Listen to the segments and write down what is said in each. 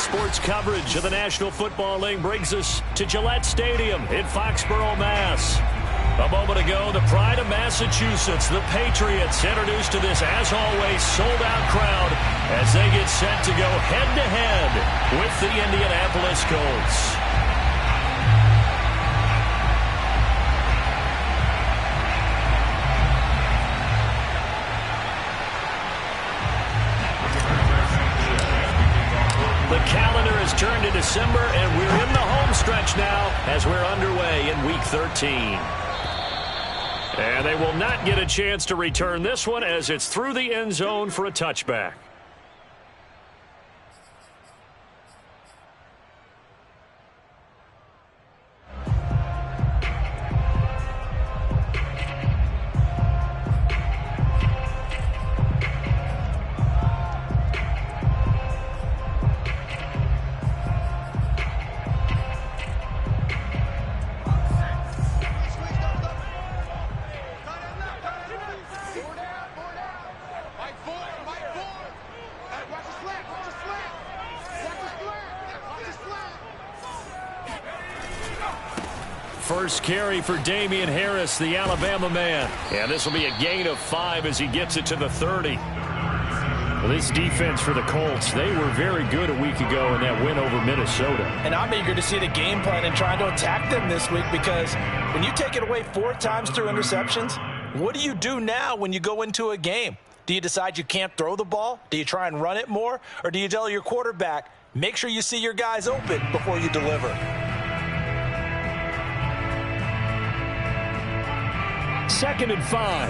sports coverage of the National Football League brings us to Gillette Stadium in Foxborough, Mass. A moment ago, the pride of Massachusetts, the Patriots, introduced to this, as always, sold-out crowd as they get set to go head-to-head with the Indianapolis Colts. The calendar has turned to December, and we're in the home stretch now as we're underway in Week 13. And they will not get a chance to return this one as it's through the end zone for a touchback. First carry for Damian Harris, the Alabama man. And this will be a gain of 5 as he gets it to the 30. Well, this defense for the Colts, they were very good a week ago in that win over Minnesota. And I'm eager to see the game plan and trying to attack them this week, because when you take it away 4 times through interceptions, what do you do now when you go into a game? Do you decide you can't throw the ball? Do you try and run it more? Or do you tell your quarterback, make sure you see your guys open before you deliver? Second and 5.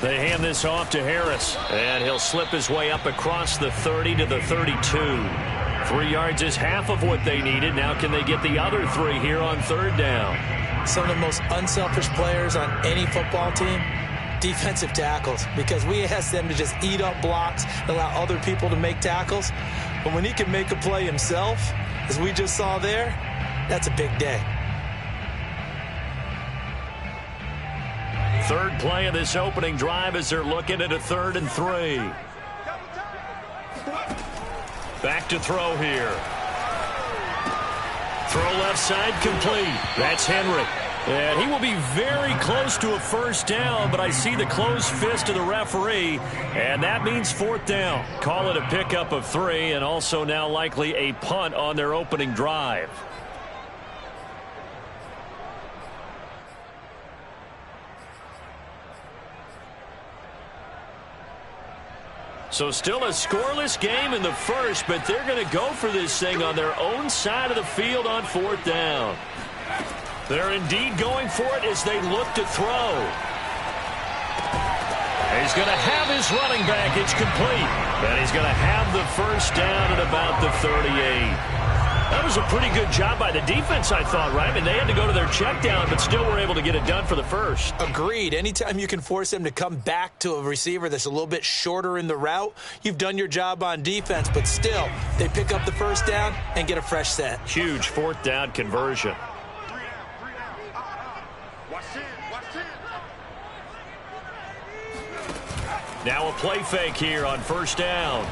They hand this off to Harris, and he'll slip his way up across the 30 to the 32. 3 yards is half of what they needed. Now can they get the other 3 here on third down? Some of the most unselfish players on any football team, defensive tackles, because we ask them to just eat up blocks, allow other people to make tackles. But when he can make a play himself, as we just saw there, that's a big day. Third play of this opening drive as they're looking at a 3rd and 3. Back to throw here. Throw left side complete. That's Henry. And he will be very close to a first down, but I see the closed fist of the referee, and that means 4th down. Call it a pickup of 3, and also now likely a punt on their opening drive. So still a scoreless game in the first, but they're going to go for this thing on their own side of the field on 4th down. They're indeed going for it as they look to throw. He's going to have his running back. It's complete. And he's going to have the first down at about the 38. That was a pretty good job by the defense, I thought, right? I mean, they had to go to their check down, but still were able to get it done for the first. Agreed. Anytime you can force them to come back to a receiver that's a little bit shorter in the route, you've done your job on defense, but still, they pick up the first down and get a fresh set. Huge 4th down conversion. Now a play fake here on first down.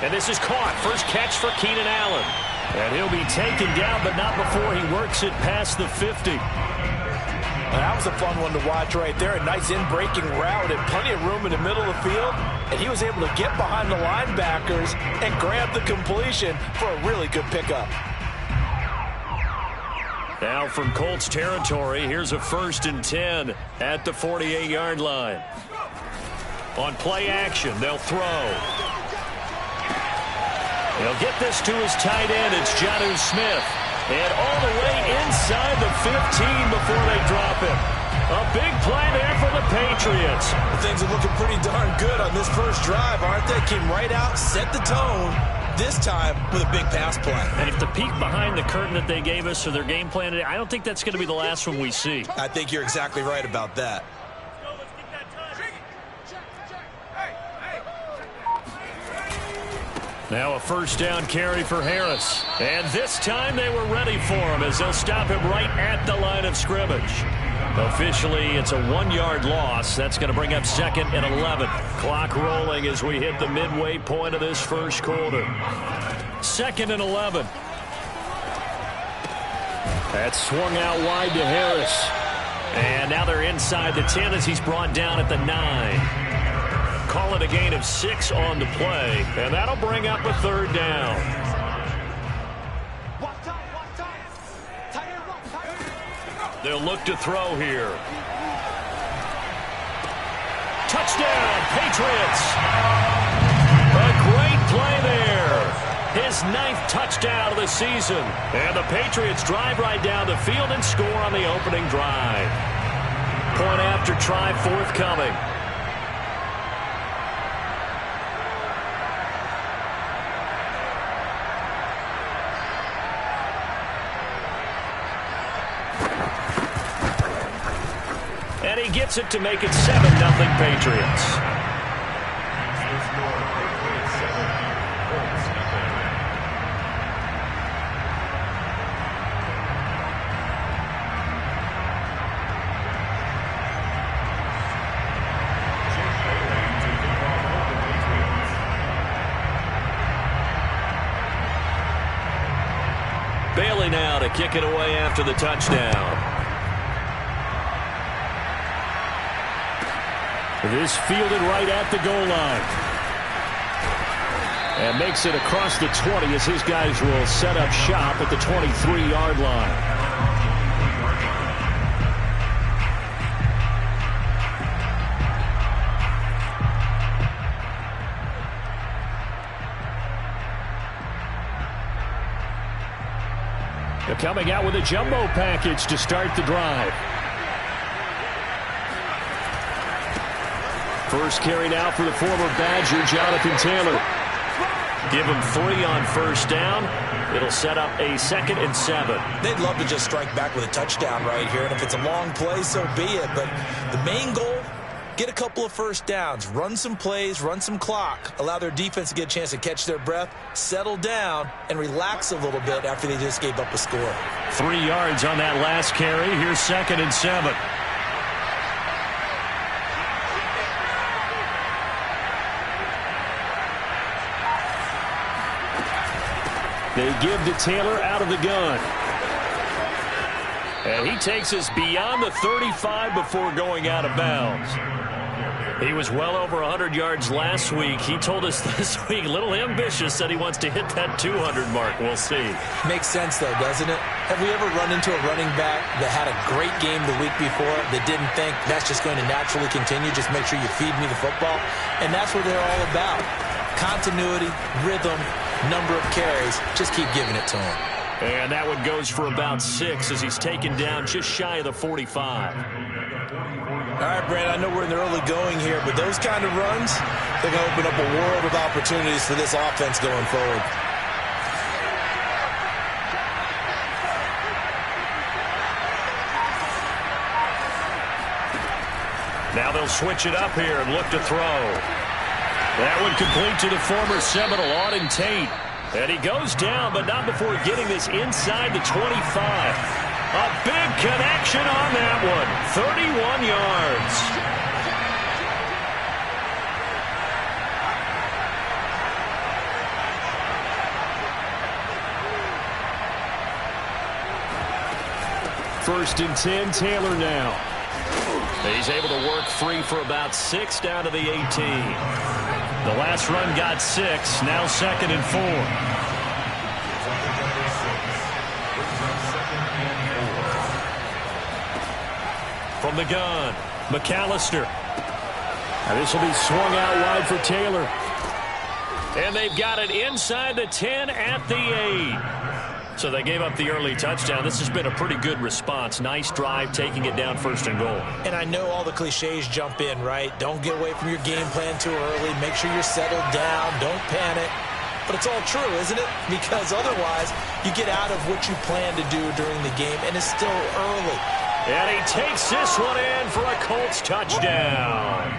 And this is caught. First catch for Keenan Allen. And he'll be taken down, but not before he works it past the 50. Well, that was a fun one to watch right there. A nice in-breaking route and plenty of room in the middle of the field. And he was able to get behind the linebackers and grab the completion for a really good pickup. Now from Colts territory, here's a 1st and 10 at the 48-yard line. On play action, they'll throw. He'll get this to his tight end. It's Jonnu Smith. And all the way inside the 15 before they drop him. A big play there for the Patriots. Things are looking pretty darn good on this first drive, aren't they? Came right out, set the tone, this time with a big pass play. And if the peek behind the curtain that they gave us for their game plan today, I don't think that's going to be the last one we see. I think you're exactly right about that. Now a first down carry for Harris. And this time they were ready for him as they'll stop him right at the line of scrimmage. Officially, it's a 1-yard loss. That's going to bring up 2nd and 11. Clock rolling as we hit the midway point of this first quarter. 2nd and 11. That's swung out wide to Harris. And now they're inside the 10 as he's brought down at the 9. Call it a gain of 6 on the play, and that'll bring up a 3rd down. They'll look to throw here. Touchdown, Patriots. A great play there. His 9th touchdown of the season. And the Patriots drive right down the field and score on the opening drive. Point after try forthcoming. And he gets it to make it 7-0 Patriots. Bailey now to kick it away after the touchdown. This fielded right at the goal line. And makes it across the 20 as his guys will set up shop at the 23-yard line. They're coming out with a jumbo package to start the drive. First carry now for the former Badger, Jonathan Taylor. Give him 3 on first down. It'll set up a 2nd and 7. They'd love to just strike back with a touchdown right here, and if it's a long play, so be it. But the main goal, get a couple of first downs, run some plays, run some clock, allow their defense to get a chance to catch their breath, settle down, and relax a little bit after they just gave up a score. 3 yards on that last carry. Here's 2nd and 7. They give to Taylor out of the gun. And he takes us beyond the 35 before going out of bounds. He was well over 100 yards last week. He told us this week, a little ambitious, said he wants to hit that 200 mark. We'll see. Makes sense, though, doesn't it? Have we ever run into a running back that had a great game the week before that didn't think that's just going to naturally continue? Just make sure you feed me the football. And that's what they're all about. Continuity, rhythm, number of carries. Just keep giving it to him. And that one goes for about 6 as he's taken down just shy of the 45. All right, Brad, I know we're in the early going here, but those kind of runs, they're going to open up a world of opportunities for this offense going forward. Now they'll switch it up here and look to throw. That one complete to the former Seminole, Auden Tate. And he goes down, but not before getting this inside the 25. A big connection on that one. 31 yards. First and 10, Taylor now. He's able to work free for about 6 down to the 18. The last run got 6, now 2nd and 4. From the gun, McAllister. Now this will be swung out wide for Taylor. And they've got it inside the 10 at the 8. So they gave up the early touchdown. This has been a pretty good response. Nice drive, taking it down 1st and goal. And I know all the cliches jump in, right? Don't get away from your game plan too early. Make sure you're settled down. Don't panic. But it's all true, isn't it? Because otherwise, you get out of what you plan to do during the game, and it's still early. And he takes this one in for a Colts touchdown.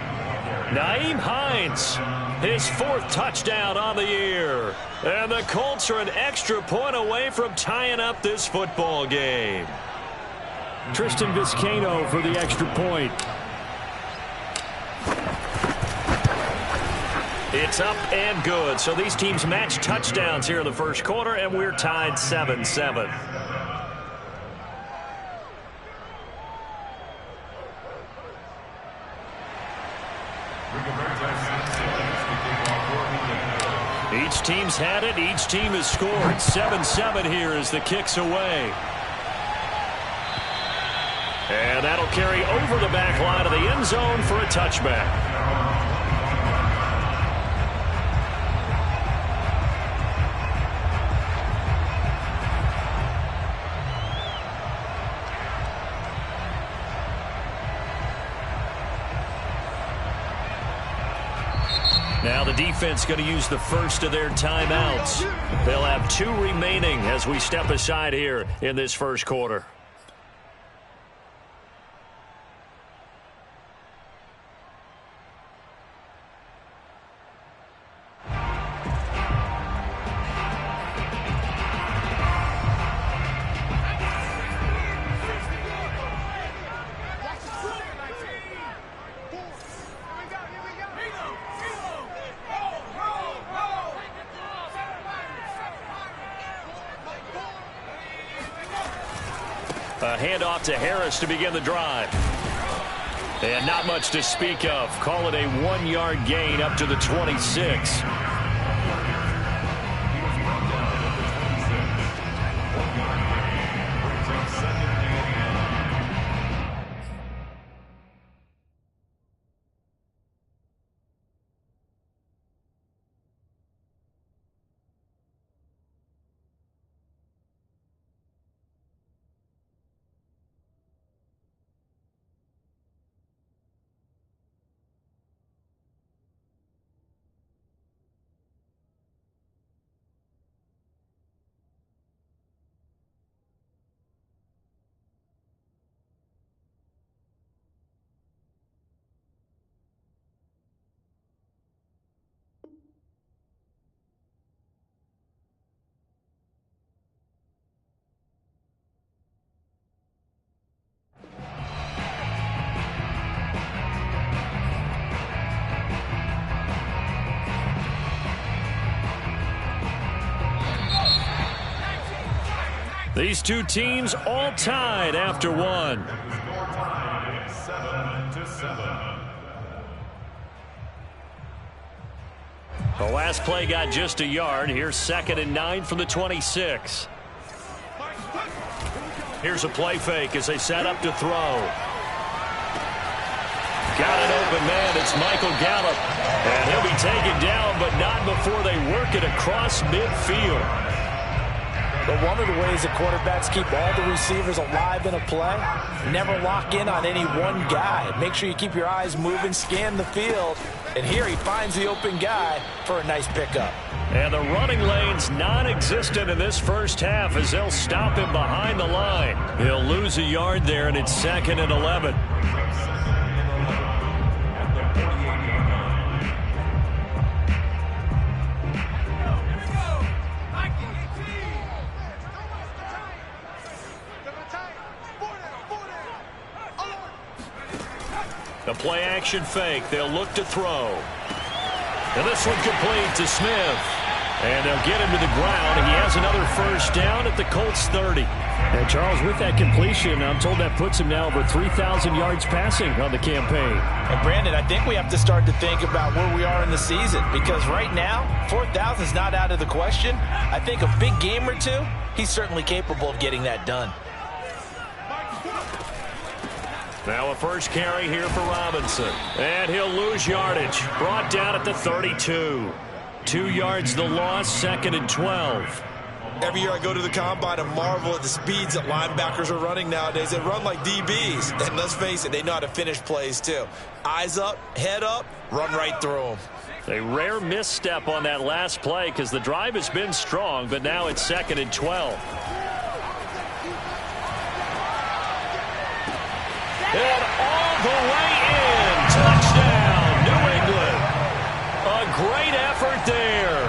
Nyheim Hines, his 4th touchdown on the year. And the Colts are an extra point away from tying up this football game. Tristan Vizcaino for the extra point. It's up and good. So these teams match touchdowns here in the first quarter, and we're tied 7-7. Each team's had it. Each team has scored. 7-7 here as the kick's away. And that'll carry over the back line of the end zone for a touchback. Now the defense going to use the first of their timeouts. They'll have 2 remaining as we step aside here in this first quarter. A handoff to Harris to begin the drive. And not much to speak of. Call it a 1-yard gain up to the 26. These two teams all tied after one. 7-7. The last play got just a yard. Here's 2nd and 9 from the 26. Here's a play fake as they set up to throw. Got an open man. It's Michael Gallup. And he'll be taken down, but not before they work it across midfield. But one of the ways that quarterbacks keep all the receivers alive in a play, never lock in on any one guy. Make sure you keep your eyes moving, scan the field. And here he finds the open guy for a nice pickup. And the running lane's non-existent in this first half as they'll stop him behind the line. He'll lose a yard there, and it's 2nd and 11. The play-action fake. They'll look to throw. And this one complete to Smith. And they'll get him to the ground. And he has another first down at the Colts 30. And Charles, with that completion, I'm told that puts him now over 3,000 yards passing on the campaign. And Brandon, I think we have to start to think about where we are in the season. Because right now, 4,000 is not out of the question. I think a big game or two, he's certainly capable of getting that done. Now a first carry here for Robinson. And he'll lose yardage. Brought down at the 32. 2 yards the loss, 2nd and 12. Every year I go to the combine and marvel at the speeds that linebackers are running nowadays. They run like DBs. And let's face it, they know how to finish plays too. Eyes up, head up, run right through them. A rare misstep on that last play because the drive has been strong, but now it's 2nd and 12. And all the way in. Touchdown, New England. A great effort there.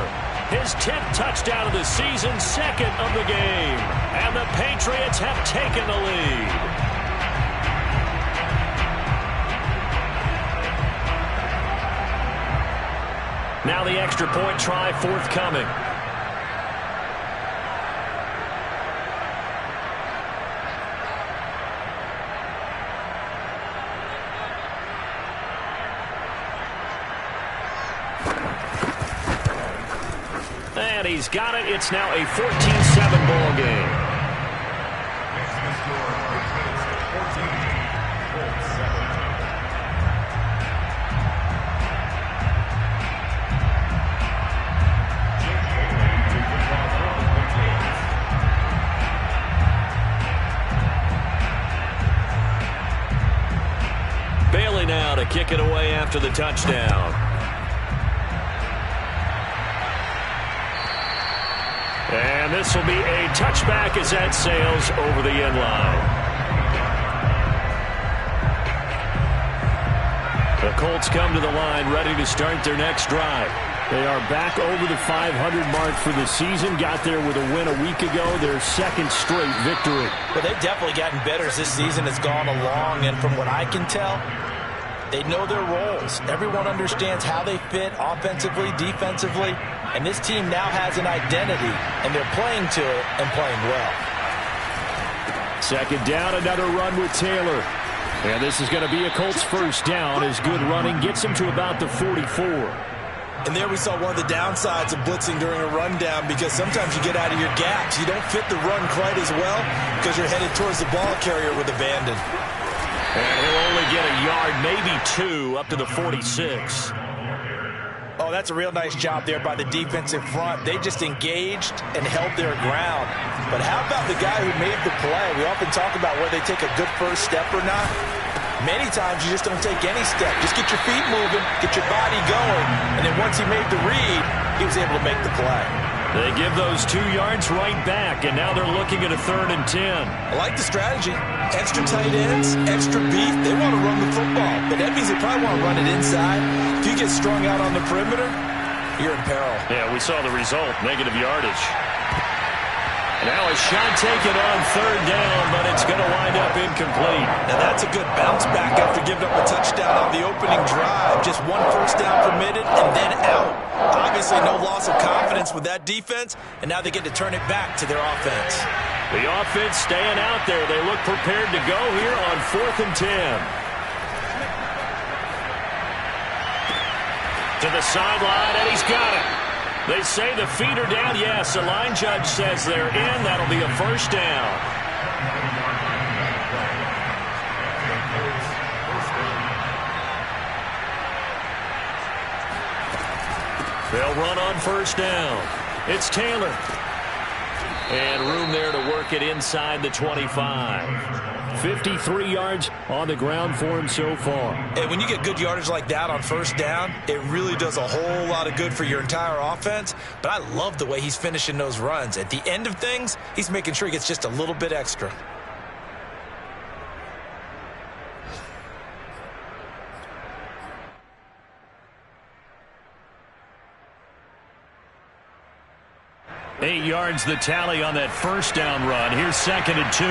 His 10th touchdown of the season, 2nd of the game. And the Patriots have taken the lead. Now the extra point try forthcoming. And he's got it. It's now a 14-7 ball game. Bailey now to kick it away after the touchdown. And this will be a touchback as that sails over the end line. The Colts come to the line ready to start their next drive. They are back over the 500 mark for the season. Got there with a win a week ago, their second straight victory. Well, they've definitely gotten better as this season has gone along, and from what I can tell, they know their roles. Everyone understands how they fit offensively, defensively, and this team now has an identity, and they're playing to it and playing well. Second down, another run with Taylor. And this is going to be a Colts first down as good running gets him to about the 44. And there we saw one of the downsides of blitzing during a rundown, because sometimes you get out of your gaps. You don't fit the run quite as well because you're headed towards the ball carrier with abandon. And he'll only get a yard, maybe two, up to the 46. Oh, that's a real nice job there by the defensive front. They just engaged and held their ground. But how about the guy who made the play? We often talk about whether they take a good first step or not. Many times you just don't take any step. Just get your feet moving, get your body going, and then once he made the read, he was able to make the play. They give those 2 yards right back, and now they're looking at a 3rd and 10. I like the strategy. Extra tight ends, extra beef. They want to run the football, but that means they probably want to run it inside. If you get strung out on the perimeter, you're in peril. Yeah, we saw the result, negative yardage. Now a shot taken on 3rd down, but it's going to wind up incomplete. Now that's a good bounce back after giving up a touchdown on the opening drive. Just 1 first down permitted and then out. Obviously no loss of confidence with that defense, and now they get to turn it back to their offense. The offense staying out there. They look prepared to go here on 4th and 10. To the sideline, and he's got it. They say the feet are down. Yes, the line judge says they're in. That'll be a first down. They'll run on first down. It's Taylor. And room there to work it inside the 25. 53 yards on the ground for him so far. And when you get good yardage like that on first down, it really does a whole lot of good for your entire offense. But I love the way he's finishing those runs. At the end of things, he's making sure he gets just a little bit extra. Eight yards the tally on that first down run. Here's 2nd and 2.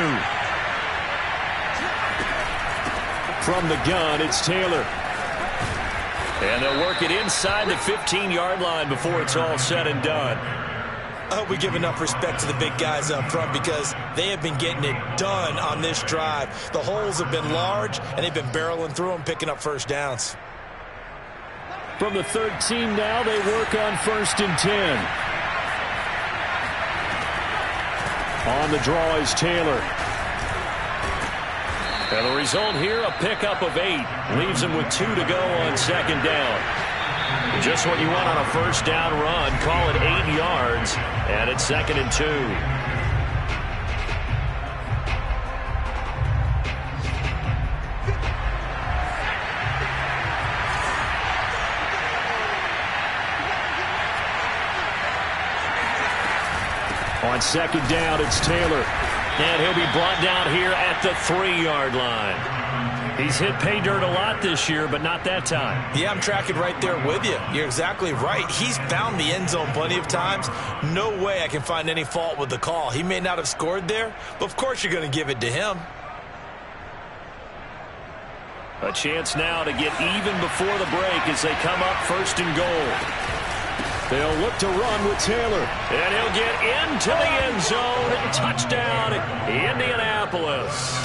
From the gun, it's Taylor. And they'll work it inside the 15-yard line before it's all said and done. I hope we give enough respect to the big guys up front, because they have been getting it done on this drive. The holes have been large, and they've been barreling through them, picking up first downs. From the 13 now, they work on 1st and 10. On the draw is Taylor. And the result here, a pickup of 8. Leaves him with 2 to go on 2nd down. Just what you want on a first down run. Call it 8 yards. And it's 2nd and 2. On 2nd down, it's Taylor. And he'll be brought down here at the 3-yard line. He's hit pay dirt a lot this year, but not that time. Yeah, I'm tracking right there with you. You're exactly right. He's found the end zone plenty of times. No way I can find any fault with the call. He may not have scored there, but of course you're going to give it to him. A chance now to get even before the break as they come up 1st and goal. They'll look to run with Taylor. And he'll get into the end zone. Touchdown, Indianapolis.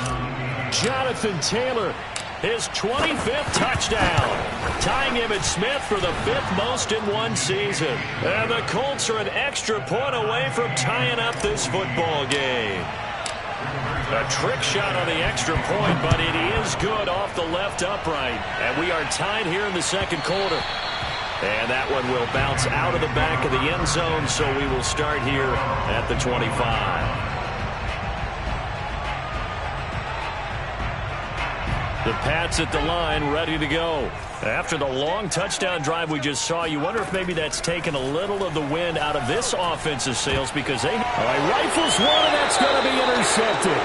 Jonathan Taylor, his 25th touchdown, tying Emmitt Smith for the 5th most in one season. And the Colts are an extra point away from tying up this football game. A trick shot on the extra point, but it is good off the left upright. And we are tied here in the second quarter. And that one will bounce out of the back of the end zone, so we will start here at the 25. The Pats at the line, ready to go. After the long touchdown drive we just saw, you wonder if maybe that's taken a little of the wind out of this offensive sails because they... All right, rifles one, and that's going to be intercepted.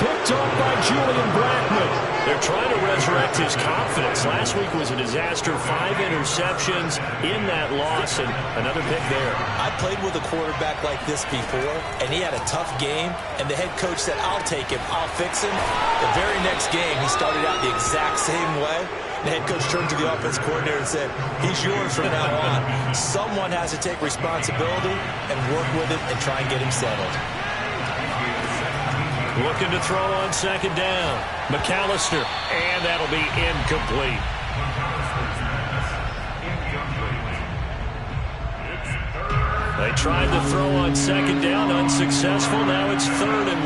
Picked up by Julian Blackman. They're trying to resurrect his confidence. Last week was a disaster. 5 interceptions in that loss, and another pick there. I played with a quarterback like this before, and he had a tough game, and the head coach said, I'll take him, I'll fix him. The very next game, he started out the exact same way. The head coach turned to the offense coordinator and said, he's yours from now on. Someone has to take responsibility and work with it and try and get him settled. Looking to throw on second down. McAllister, and that'll be incomplete. They tried to throw on second down, unsuccessful. Now it's 3rd and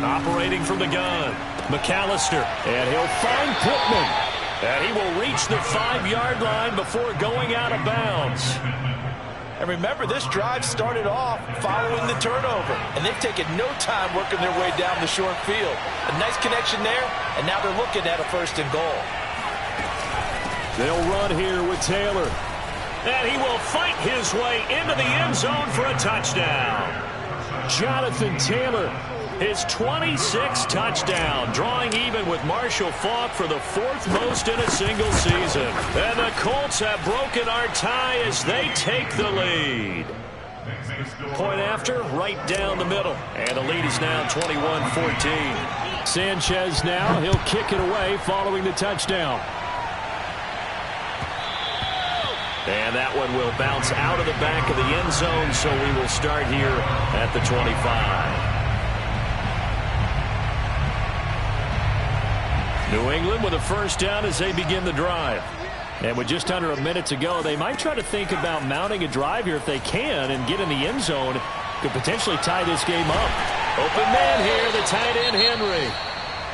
1. Operating from the gun, McAllister, and he'll find Pittman. And he will reach the 5-yard line before going out of bounds. And remember, this drive started off following the turnover, and they've taken no time working their way down the short field. A nice connection there, and now they're looking at a 1st and goal. They'll run here with Taylor. And he will fight his way into the end zone for a touchdown. Jonathan Taylor, his 26th touchdown, drawing even with Marshall Faulk for the 4th most in a single season. And the Colts have broken our tie as they take the lead. Point after, right down the middle. And the lead is now 21-14. Sanchez now, he'll kick it away following the touchdown. And that one will bounce out of the back of the end zone, so we will start here at the 25. New England with a 1st down as they begin the drive. And with just under a minute to go, they might try to think about mounting a drive here if they can and get in the end zone. Could potentially tie this game up. Open man here, the tight end Henry.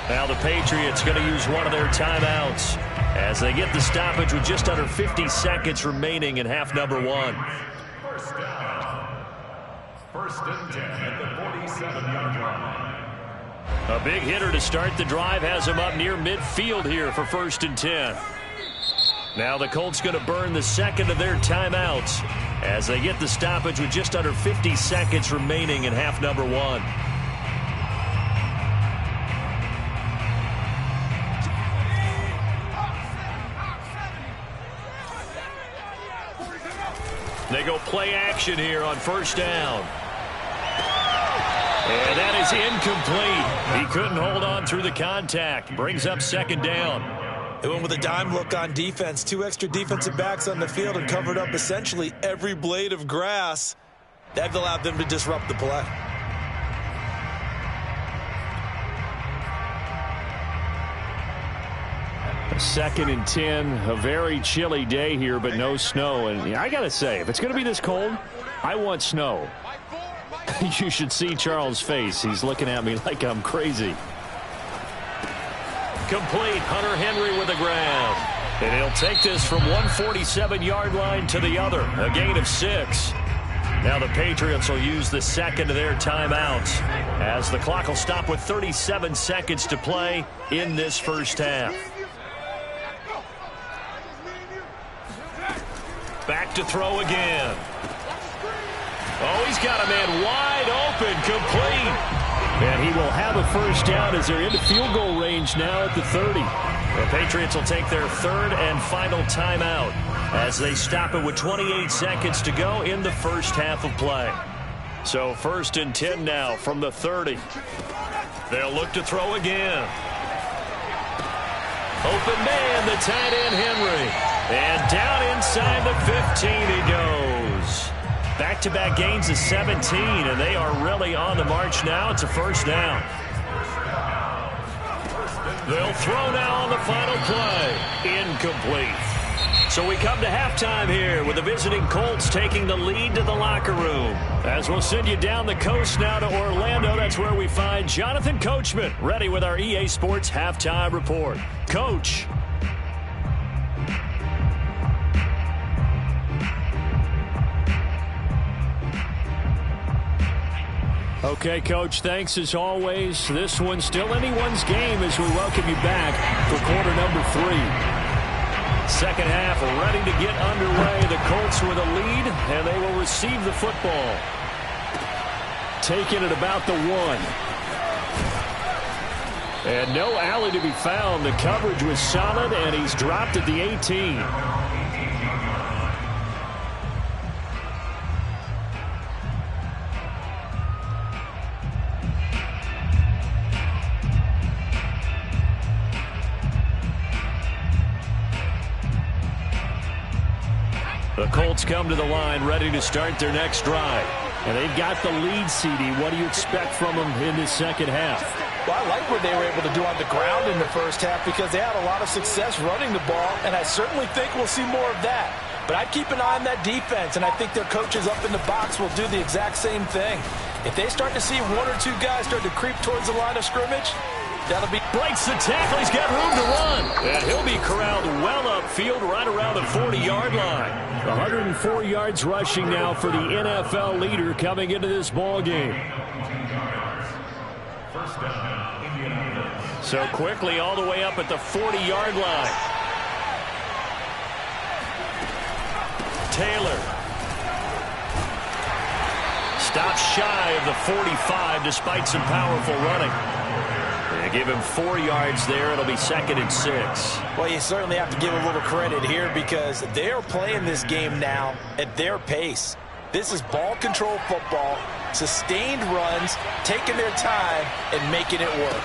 Now the Patriots going to use one of their timeouts as they get the stoppage with just under 50 seconds remaining in half number 1. 1st down. 1st and 10 at the 47-yard line. A big hitter to start the drive has him up near midfield here for 1st and 10. Now the Colts going to burn the second of their timeouts as they get the stoppage with just under 50 seconds remaining in half number 1. They go play action here on 1st down. And that is incomplete. He couldn't hold on through the contact. Brings up 2nd down. They went with a dime look on defense. 2 extra defensive backs on the field and covered up essentially every blade of grass. That allowed them to disrupt the play. A 2nd and 10. A very chilly day here, but no snow. And I got to say, if it's going to be this cold, I want snow. You should see Charles' face. He's looking at me like I'm crazy. Complete. Hunter Henry with a grab. And he'll take this from 147-yard line to the other. A gain of 6. Now the Patriots will use the 2nd of their timeouts as the clock will stop with 37 seconds to play in this 1st half. Back to throw again. Oh, he's got a man wide open, complete. And he will have a 1st down as they're into field goal range now at the 30. The Patriots will take their 3rd and final timeout as they stop it with 28 seconds to go in the 1st half of play. So 1st and 10 now from the 30. They'll look to throw again. Open man, the tight end Henry. And down inside the 15 he goes. Back-to-back gains of 17, and they are really on the march now. It's a first down. They'll throw now on the final play. Incomplete. So we come to halftime here with the visiting Colts taking the lead to the locker room. As we'll send you down the coast now to Orlando, that's where we find Jonathan Coachman ready with our EA Sports halftime report. Coach. Okay, Coach, thanks as always. This one's still anyone's game as we welcome you back for quarter number 3. Second half ready to get underway. The Colts with a lead, and they will receive the football. Taking it about the 1. And no alley to be found. The coverage was solid, and he's dropped at the 18. The Colts come to the line ready to start their next drive. And they've got the lead, CD. What do you expect from them in this second half? Well, I like what they were able to do on the ground in the first half because they had a lot of success running the ball, and I certainly think we'll see more of that. But I'd keep an eye on that defense, and I think their coaches up in the box will do the exact same thing. If they start to see 1 or 2 guys start to creep towards the line of scrimmage, that'll be... Breaks the tackle. He's got room to run. And he'll be corralled well upfield right around the 40-yard line. 104 yards rushing now for the NFL leader coming into this ball game. So quickly all the way up at the 40-yard line. Taylor. Stops shy of the 45 despite some powerful running. They give him 4 yards there. It'll be 2nd and 6. Well, you certainly have to give a little credit here because they are playing this game now at their pace. This is ball control football, sustained runs, taking their time, and making it work.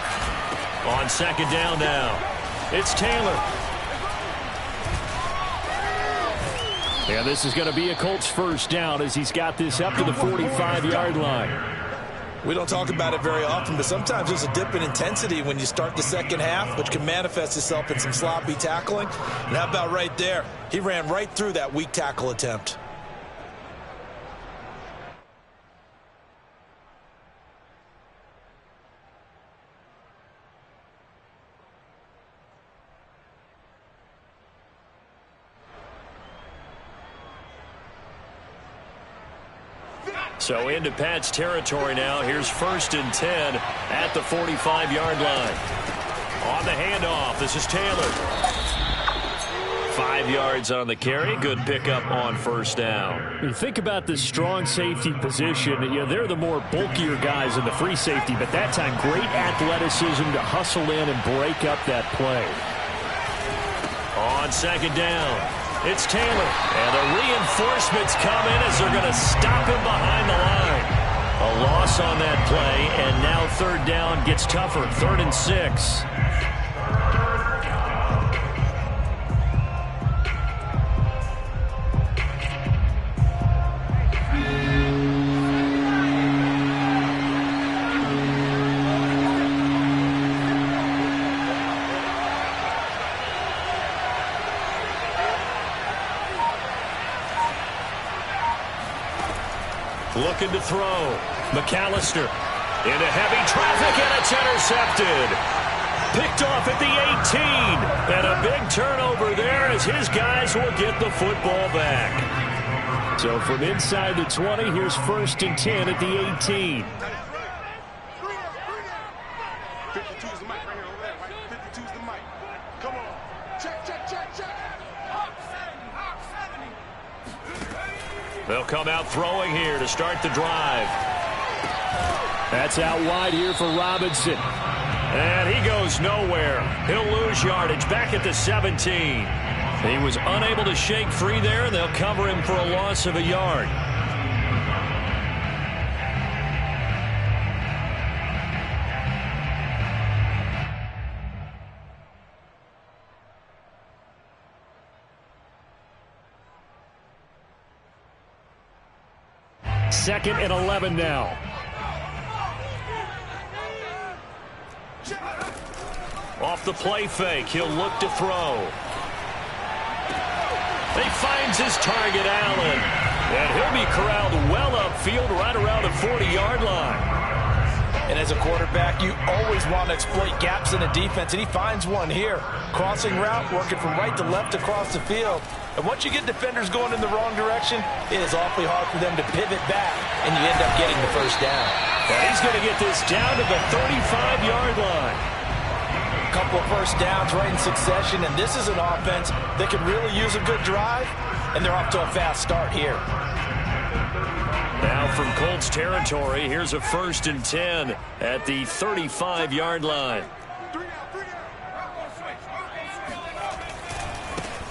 On 2nd down now, it's Taylor. And this is going to be a Colts first down as he's got this up to the 45-yard line. We don't talk about it very often, but sometimes there's a dip in intensity when you start the second half, which can manifest itself in some sloppy tackling. And how about right there? He ran right through that weak tackle attempt. So into Pat's territory now. Here's 1st and 10 at the 45-yard line. On the handoff, this is Taylor. 5 yards on the carry. Good pickup on first down. You think about this strong safety position. They're the more bulkier guys in the free safety, but that time great athleticism to hustle in and break up that play. On 2nd down. It's Taylor, and the reinforcements come in as they're going to stop him behind the line. A loss on that play, and now 3rd down gets tougher, 3rd and 6. Looking to throw. McAllister into heavy traffic, and it's intercepted. Picked off at the 18. And a big turnover there as his guys will get the football back. So from inside the 20, here's 1st and 10 at the 18. 52's the mic right here on that, right? 52's the mic. Come on. Check, check, check, check. Hawk 70, Hawk 70. They'll come out throwing here to start the drive. That's out wide here for Robinson. And he goes nowhere. He'll lose yardage back at the 17. He was unable to shake free there, and they'll cover him for a loss of a yard. 2nd and 11 now. Off the play fake, he'll look to throw. He finds his target, Allen. And he'll be corralled well upfield right around the 40-yard line. And as a quarterback, you always want to exploit gaps in the defense, and he finds one here. Crossing route, working from right to left across the field. And once you get defenders going in the wrong direction, it is awfully hard for them to pivot back, and you end up getting the first down. And he's going to get this down to the 35-yard line. A couple of first downs right in succession, and this is an offense that can really use a good drive, and they're off to a fast start here. Now from Colts territory, here's a 1st and 10 at the 35-yard line.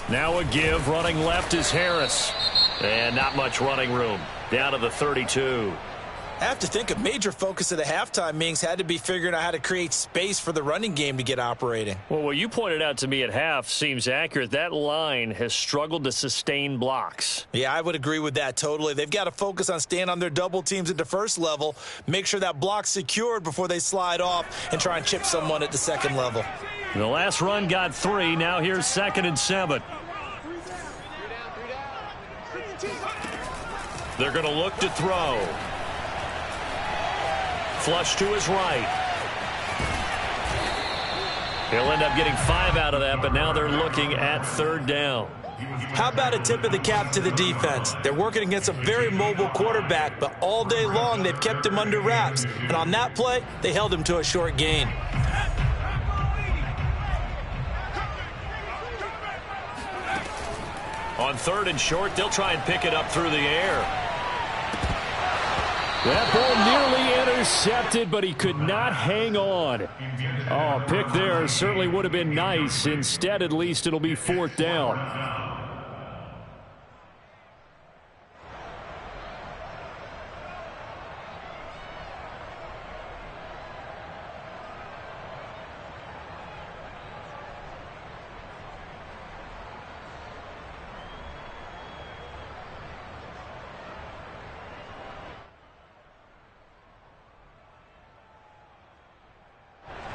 Now a give, running left is Harris. And not much running room. Down to the 32. I have to think a major focus of the halftime meetings had to be figuring out how to create space for the running game to get operating. Well, what you pointed out to me at half seems accurate. That line has struggled to sustain blocks. Yeah, I would agree with that totally. They've got to focus on staying on their double teams at the first level, make sure that block's secured before they slide off and try and chip someone at the second level. The last run got 3. Now here's 2nd and 7. They're going to look to throw. Flush to his right. He'll end up getting 5 out of that, but now they're looking at 3rd down. How about a tip of the cap to the defense? They're working against a very mobile quarterback, but all day long they've kept him under wraps. And on that play, they held him to a short gain. On 3rd and short, they'll try and pick it up through the air. That ball nearly intercepted, but he could not hang on. Oh, pick there certainly would have been nice. Instead, at least, it'll be 4th down.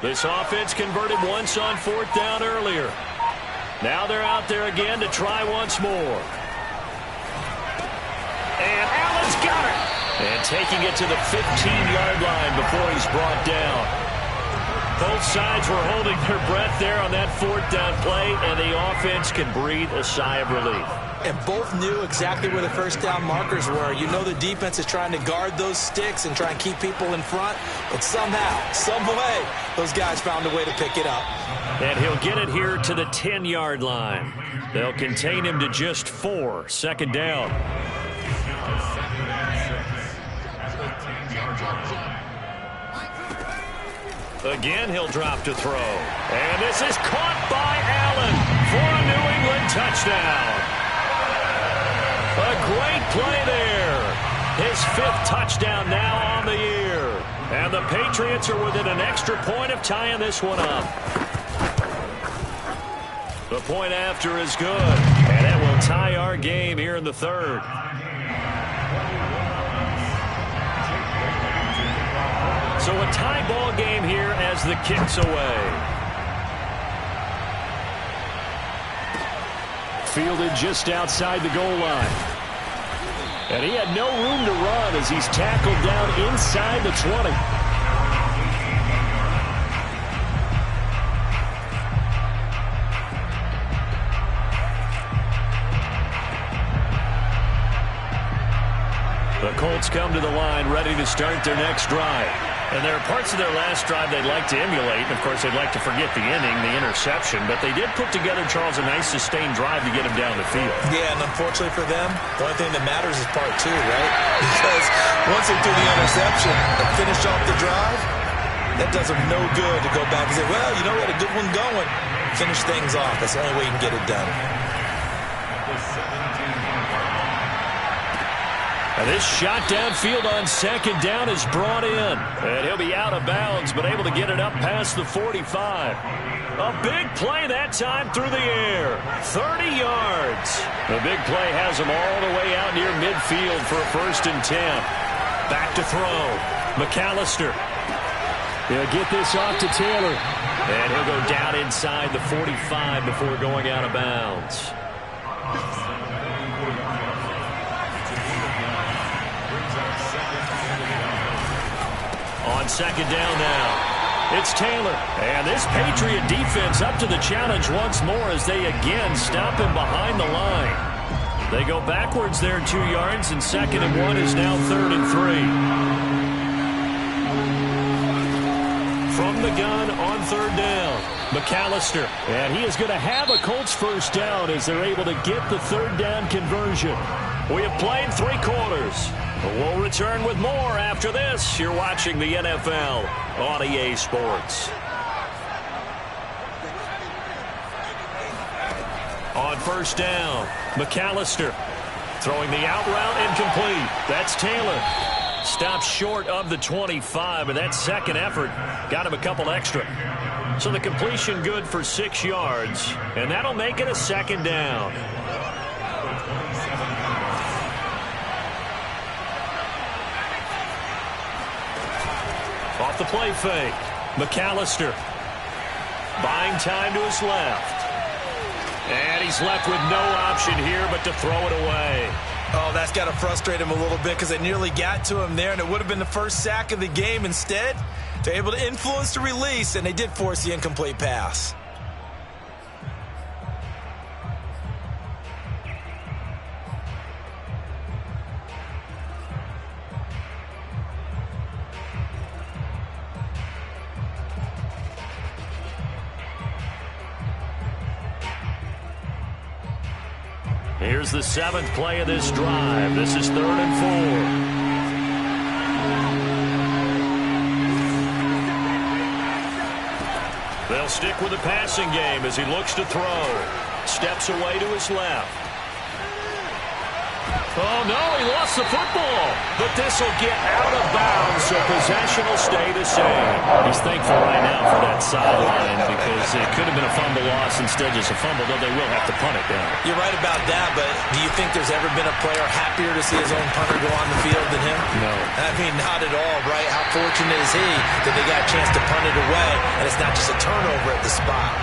This offense converted once on 4th down earlier. Now they're out there again to try once more. And Allen's got it. And taking it to the 15-yard line before he's brought down. Both sides were holding their breath there on that 4th down play, and the offense can breathe a sigh of relief. And both knew exactly where the first down markers were. You know the defense is trying to guard those sticks and try and keep people in front. But somehow, some way, those guys found a way to pick it up. And he'll get it here to the 10-yard line. They'll contain him to just 4. 2nd down. Again, he'll drop to throw. And this is caught by Allen for a New England touchdown. A great play there. His 5th touchdown now on the year. And the Patriots are within an extra point of tying this one up. The point after is good. And that will tie our game here in the 3rd. So a tie ball game here as the kick's away. Fielded just outside the goal line. And he had no room to run as he's tackled down inside the 20. The Colts come to the line ready to start their next drive. And there are parts of their last drive they'd like to emulate. And, of course, they'd like to forget the ending, the interception. But they did put together, Charles, a nice sustained drive to get him down the field. Yeah, and unfortunately for them, the only thing that matters is part 2, right? Because once they threw the interception and finished off the drive, that does them no good to go back and say, well, you know, we had a good one going. Finish things off. That's the only way you can get it done. And this shot downfield on second down is brought in. And he'll be out of bounds, but able to get it up past the 45. A big play that time through the air. 30 yards. The big play has him all the way out near midfield for a 1st and 10. Back to throw. McAllister. He'll get this off to Taylor. And he'll go down inside the 45 before going out of bounds. On second down now, it's Taylor. And this Patriot defense up to the challenge once more as they again stop him behind the line. They go backwards there 2 yards, and 2nd and 1 is now 3rd and 3. From the gun on 3rd down, McAllister. And he is going to have a Colts 1st down as they're able to get the 3rd down conversion. We have played 3 quarters. We'll return with more after this. You're watching the NFL on EA Sports. On 1st down, McAllister throwing the out route incomplete. That's Taylor. Stops short of the 25, and that 2nd effort got him a couple extra. So the completion good for 6 yards, and that'll make it a 2nd down. Off the play fake, McAllister buying time to his left. And he's left with no option here but to throw it away. Oh, that's got to frustrate him a little bit because they nearly got to him there, and it would have been the 1st sack of the game. Instead, they're able to influence the release, and they did force the incomplete pass. Here's the 7th play of this drive. This is 3rd and 4. They'll stick with the passing game as he looks to throw. Steps away to his left. Oh, no, he lost the football. But this will get out of bounds, so possession will stay the same. He's thankful right now for that sideline because it could have been a fumble loss instead just a fumble, though they will have to punt it down. You're right about that, but do you think there's ever been a player happier to see his own punter go on the field than him? No. I mean, not at all, right? How fortunate is he that they got a chance to punt it away, and it's not just a turnover at the spot.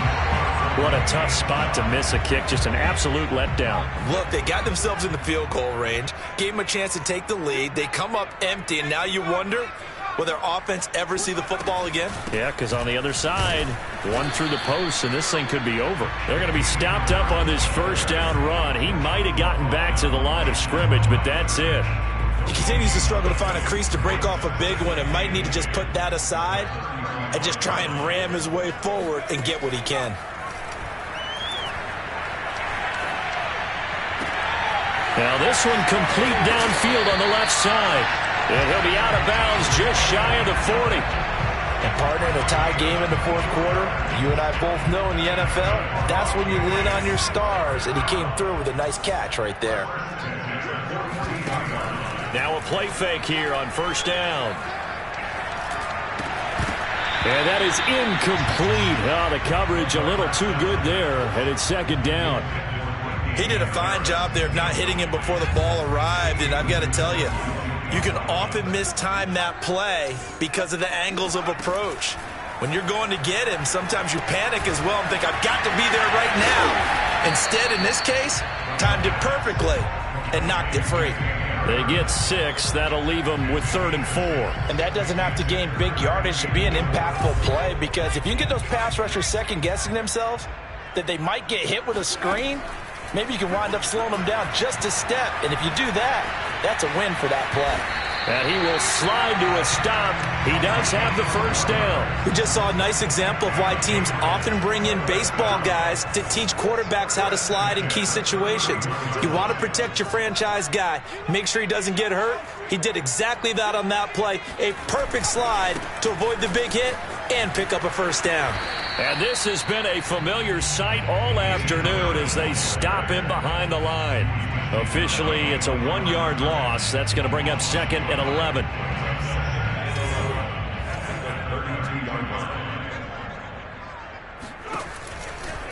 What a tough spot to miss a kick. Just an absolute letdown. Look, they got themselves in the field goal range, gave them a chance to take the lead. They come up empty, and now you wonder, will their offense ever see the football again? Yeah, because on the other side, one through the post, and this thing could be over. They're going to be stopped up on this 1st down run. He might have gotten back to the line of scrimmage, but that's it. He continues to struggle to find a crease to break off a big one and might need to just put that aside and just try and ram his way forward and get what he can. Now this one complete downfield on the left side. And he'll be out of bounds just shy of the 40. And partner, in a tie game in the 4th quarter, you and I both know in the NFL, that's when you lean on your stars. And he came through with a nice catch right there. Now a play fake here on 1st down. And that is incomplete. Oh, the coverage a little too good there. And it's 2nd down. He did a fine job there of not hitting him before the ball arrived, and I've got to tell you, you can often mistime that play because of the angles of approach. When you're going to get him, sometimes you panic as well and think, I've got to be there right now. Instead, in this case, timed it perfectly and knocked it free. They get 6. That'll leave them with 3rd and 4. And that doesn't have to gain big yardage to be an impactful play, because if you can get those pass rushers second-guessing themselves that they might get hit with a screen, maybe you can wind up slowing them down just a step. And if you do that, that's a win for that play. And he will slide to a stop. He does have the 1st down. We just saw a nice example of why teams often bring in baseball guys to teach quarterbacks how to slide in key situations. You want to protect your franchise guy. Make sure he doesn't get hurt. He did exactly that on that play. A perfect slide to avoid the big hit and pick up a 1st down. And this has been a familiar sight all afternoon as they stop him behind the line. Officially, it's a 1-yard loss. That's going to bring up 2nd and 11.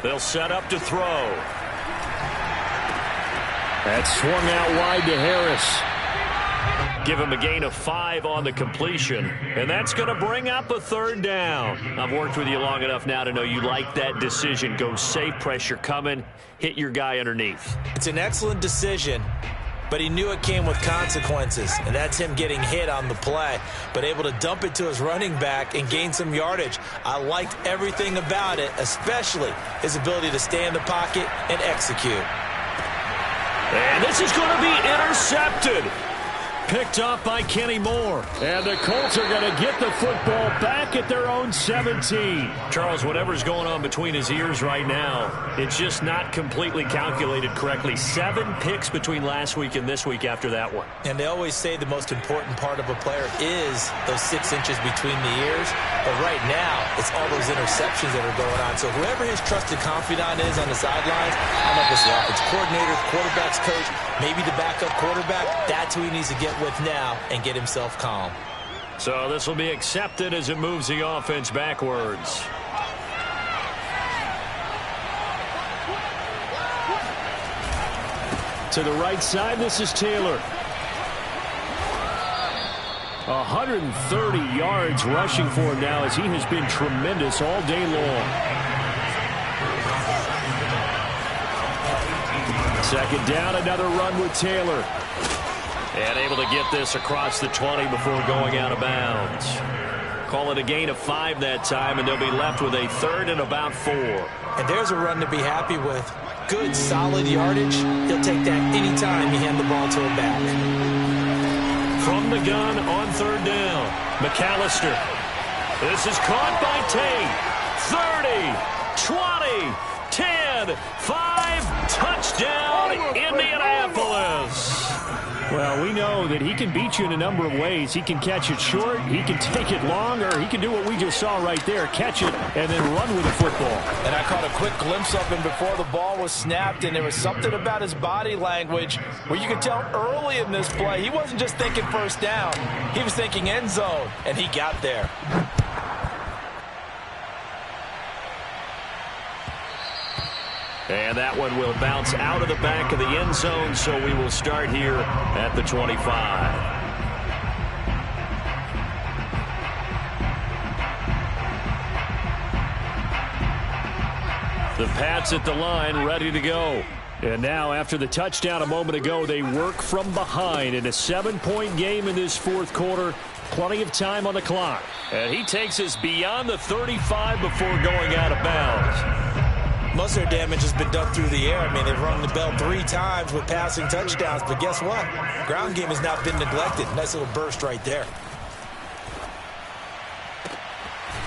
They'll set up to throw. That's swung out wide to Harris. Give him a gain of 5 on the completion, and that's going to bring up a 3rd down. I've worked with you long enough now to know you like that decision. Go safe, pressure coming, hit your guy underneath. It's an excellent decision, but he knew it came with consequences, and that's him getting hit on the play, but able to dump it to his running back and gain some yardage. I liked everything about it, especially his ability to stay in the pocket and execute. And this is going to be intercepted. Picked off by Kenny Moore. And the Colts are going to get the football back at their own 17. Charles, whatever's going on between his ears right now, it's just not completely calculated correctly. 7 picks between last week and this week after that one. And they always say the most important part of a player is those 6 inches between the ears. But right now, it's all those interceptions that are going on. So whoever his trusted confidant is on the sidelines, I don't know if it's the offensive coordinator, quarterback's coach, maybe the backup quarterback, that's who he needs to get with now and get himself calm. So this will be accepted as it moves the offense backwards. To the right side, this is Taylor. 130 yards rushing for him now as he has been tremendous all day long. 2nd down, another run with Taylor. And able to get this across the 20 before going out of bounds. Call it a gain of 5 that time, and they'll be left with a 3rd and about 4. And there's a run to be happy with. Good, solid yardage. He'll take that anytime you hand the ball to him back. From the gun on 3rd down, McAllister. This is caught by Tate. 30, 20, 10, 5, touchdown, Indianapolis. Well, we know that he can beat you in a number of ways. He can catch it short, he can take it long, or he can do what we just saw right there, catch it and then run with the football. And I caught a quick glimpse of him before the ball was snapped, and there was something about his body language where you could tell early in this play he wasn't just thinking 1st down. He was thinking end zone, and he got there. And that one will bounce out of the back of the end zone, so we will start here at the 25. The Pats at the line, ready to go. And now, after the touchdown a moment ago, they work from behind in a 7-point game in this 4th quarter. Plenty of time on the clock. And he takes us beyond the 35 before going out of bounds. Most of their damage has been done through the air. I mean, they've rung the bell 3 times with passing touchdowns, but guess what? Ground game has not been neglected. Nice little burst right there.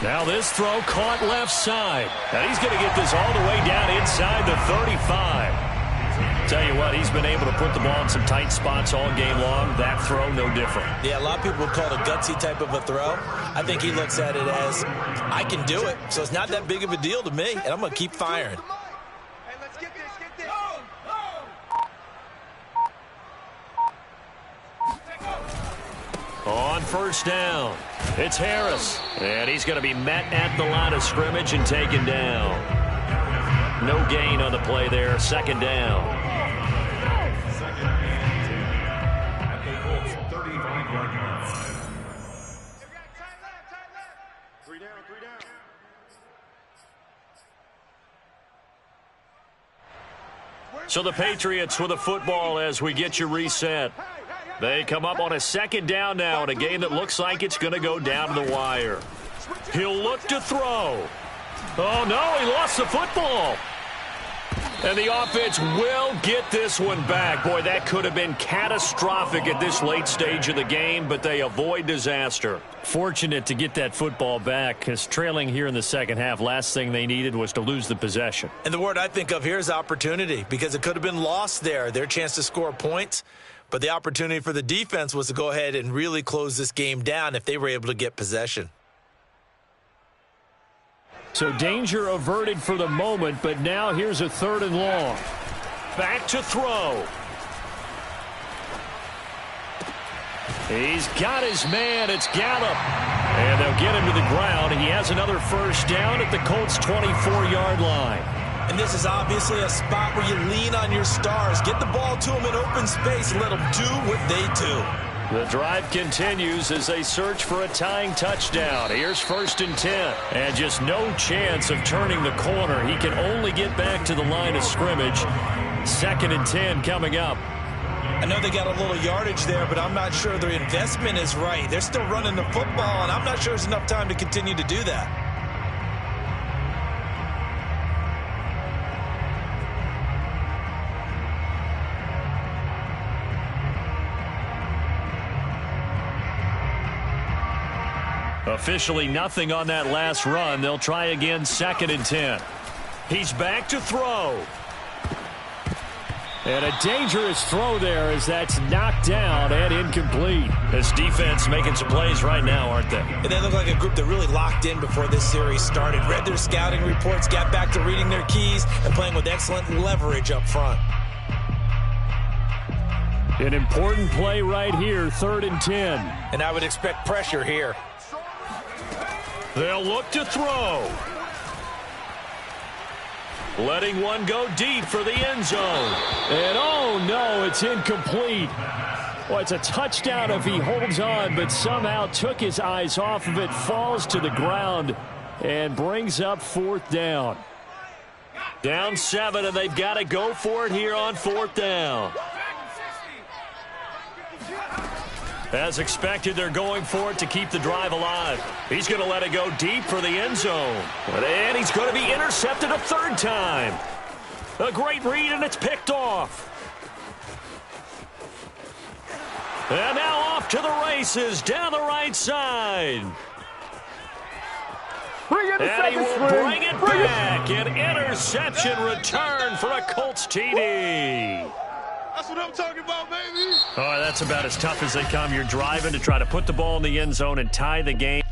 Now this throw caught left side. And he's going to get this all the way down inside the 35. Tell you what, he's been able to put the ball in some tight spots all game long. That throw, no different. Yeah, a lot of people would call it a gutsy type of a throw. I think he looks at it as, I can do it, so it's not that big of a deal to me, and I'm going to keep firing. Hey, let's get this, get this. On 1st down, it's Harris. And he's going to be met at the line of scrimmage and taken down. No gain on the play there, 2nd down. So the Patriots with the football as we get you reset. They come up on a 2nd down now in a game that looks like it's going to go down to the wire. He'll look to throw. Oh, no, he lost the football. And the offense will get this one back. Boy, that could have been catastrophic at this late stage of the game, but they avoid disaster. Fortunate to get that football back, because trailing here in the 2nd half, last thing they needed was to lose the possession. And the word I think of here is opportunity, because it could have been lost there. Their chance to score points, but the opportunity for the defense was to go ahead and really close this game down if they were able to get possession. So danger averted for the moment, but now here's a 3rd and long. Back to throw. He's got his man. It's Gallup. And they'll get him to the ground. He has another first down at the Colts' 24-yard line. And this is obviously a spot where you lean on your stars. Get the ball to them in open space and let them do what they do. The drive continues as they search for a tying touchdown. Here's 1st and 10. And just no chance of turning the corner. He can only get back to the line of scrimmage. 2nd and 10 coming up. I know they got a little yardage there, but I'm not sure their investment is right. They're still running the football, and I'm not sure there's enough time to continue to do that. Officially nothing on that last run. They'll try again 2nd and 10. He's back to throw. And a dangerous throw there as that's knocked down and incomplete. This defense making some plays right now, aren't they? And they look like a group that really locked in before this series started. Read their scouting reports, got back to reading their keys, and playing with excellent leverage up front. An important play right here, 3rd and 10. And I would expect pressure here. They'll look to throw. Letting one go deep for the end zone. And oh no, it's incomplete. Well, it's a touchdown if he holds on, but somehow took his eyes off of it, falls to the ground, and brings up 4th down. Down 7, and they've got to go for it here on 4th down. As expected, they're going for it to keep the drive alive. He's going to let it go deep for the end zone. And he's going to be intercepted a 3rd time. A great read, and it's picked off. And now off to the races down the right side. And he will bring it back. An interception return for a Colts TD. That's what I'm talking about, baby. Oh, that's about as tough as they come. You're driving to try to put the ball in the end zone and tie the game.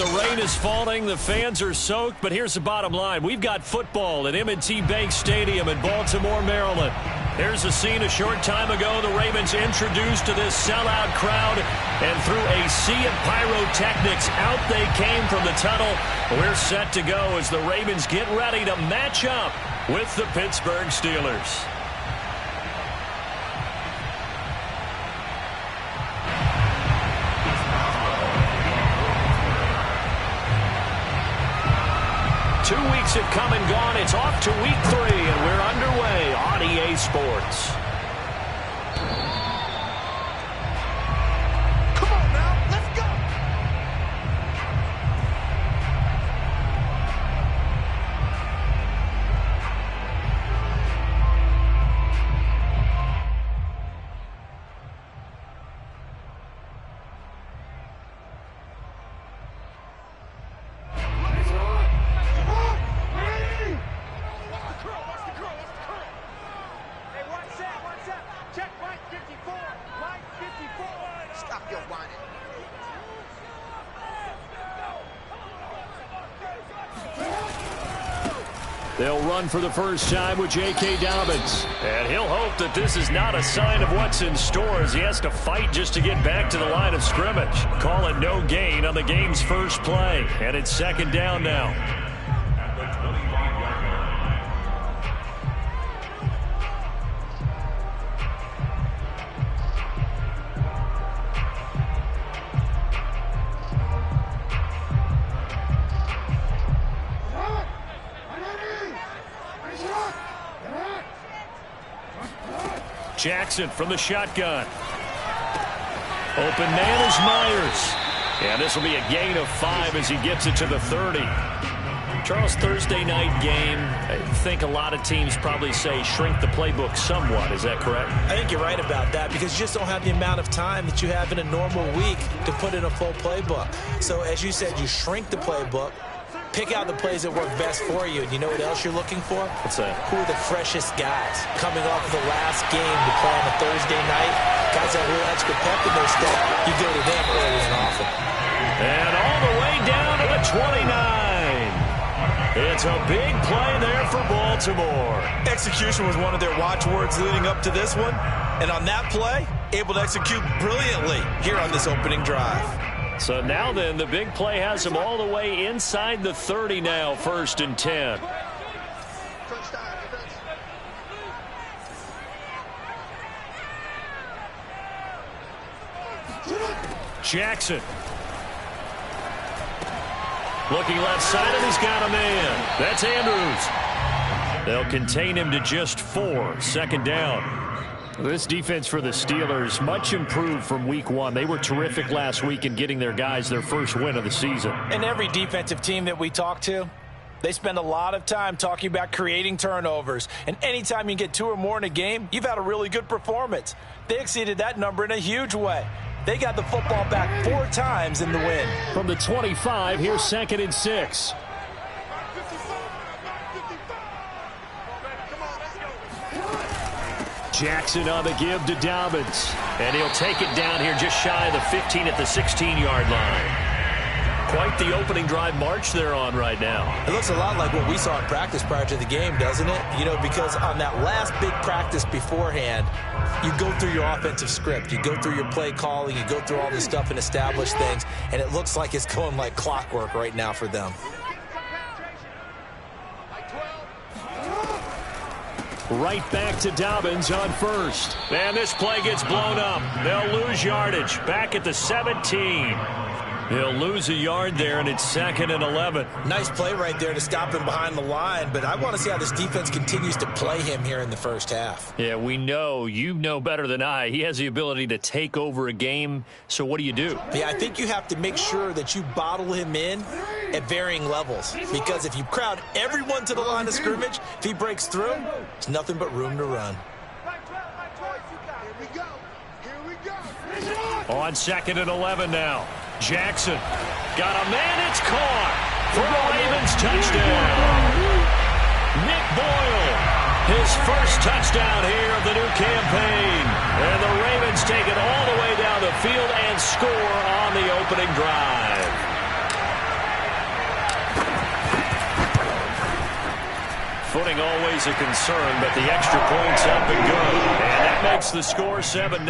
The rain is falling. The fans are soaked. But here's the bottom line. We've got football at M&T Bank Stadium in Baltimore, Maryland. Here's a scene a short time ago. The Ravens introduced to this sellout crowd. And through a sea of pyrotechnics, out they came from the tunnel. We're set to go as the Ravens get ready to match up with the Pittsburgh Steelers. 2 weeks have come and gone. It's off to week 3, and we're underway on EA Sports. Come on now, let's go. They'll run for the first time with J.K. Dobbins. And he'll hope that this is not a sign of what's in store as he has to fight just to get back to the line of scrimmage. Call it no gain on the game's first play. And it's second down now. Jackson from the shotgun. Open man is Myers. And this will be a gain of 5 as he gets it to the 30. Charles, Thursday night game, I think a lot of teams probably say shrink the playbook somewhat. Is that correct? I think you're right about that because you just don't have the amount of time that you have in a normal week to put in a full playbook. So as you said, you shrink the playbook. Pick out the plays that work best for you. And you know what else you're looking for? What's that? Who are the freshest guys coming off of the last game to play on a Thursday night? Guys that have a little extra pep in their step. You go to them early and often. And all the way down to the 29. It's a big play there for Baltimore. Execution was one of their watchwords leading up to this one. And on that play, able to execute brilliantly here on this opening drive. So now then, the big play has him all the way inside the 30 now, 1st and 10. Jackson. Looking left side, and he's got a man. That's Andrews. They'll contain him to just 4, 2nd down. This defense for the Steelers, much improved from week 1. They were terrific last week in getting their guys their first win of the season. And every defensive team that we talk to, they spend a lot of time talking about creating turnovers. And anytime you get 2 or more in a game, you've had a really good performance. They exceeded that number in a huge way. They got the football back 4 times in the win. From the 25, here's 2nd and 6. Jackson on the give to Dobbins. And he'll take it down here just shy of the 15 at the 16-yard line. Quite the opening drive march they're on right now. It looks a lot like what we saw in practice prior to the game, doesn't it? You know, because on that last big practice beforehand, you go through your offensive script. You go through your play calling. You go through all this stuff and establish things. And it looks like it's going like clockwork right now for them. Right back to Dobbins on 1st. And this play gets blown up. They'll lose yardage. Back at the 17. He'll lose a yard there, and it's 2nd and 11. Nice play right there to stop him behind the line, but I want to see how this defense continues to play him here in the first half. Yeah, we know. You know better than I. He has the ability to take over a game, so what do you do? Yeah, I think you have to make sure that you bottle him in at varying levels, because if you crowd everyone to the line of scrimmage, if he breaks through, there's nothing but room to run. On 2nd and 11 now. Jackson got a man. It's caught for the Ravens touchdown. Nick Boyle, his first touchdown here of the new campaign. And the Ravens take it all the way down the field and score on the opening drive. Footing always a concern, but the extra point's up and good. And that makes the score 7-0.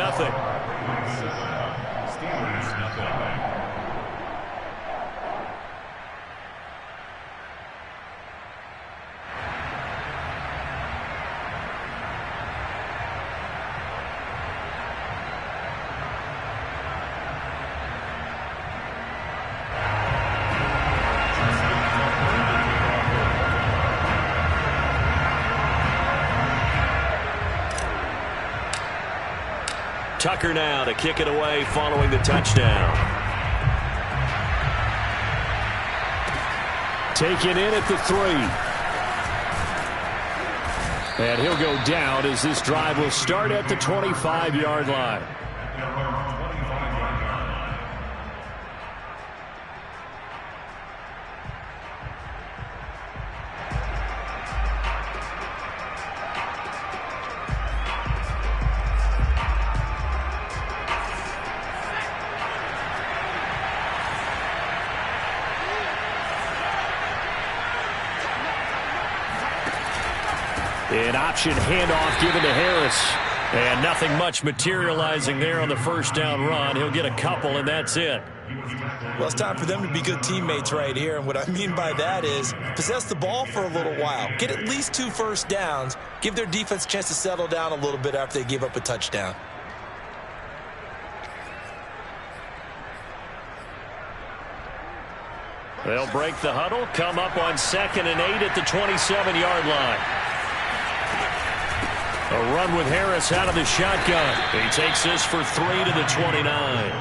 Tucker now to kick it away following the touchdown. Taken in at the 3. And he'll go down as this drive will start at the 25-yard line. An option handoff given to Harris. And nothing much materializing there on the first down run. He'll get a couple, and that's it. Well, it's time for them to be good teammates right here. And what I mean by that is possess the ball for a little while. Get at least 2 first downs. Give their defense a chance to settle down a little bit after they give up a touchdown. They'll break the huddle, come up on 2nd and 8 at the 27-yard line. A run with Harris out of the shotgun. He takes this for 3 to the 29.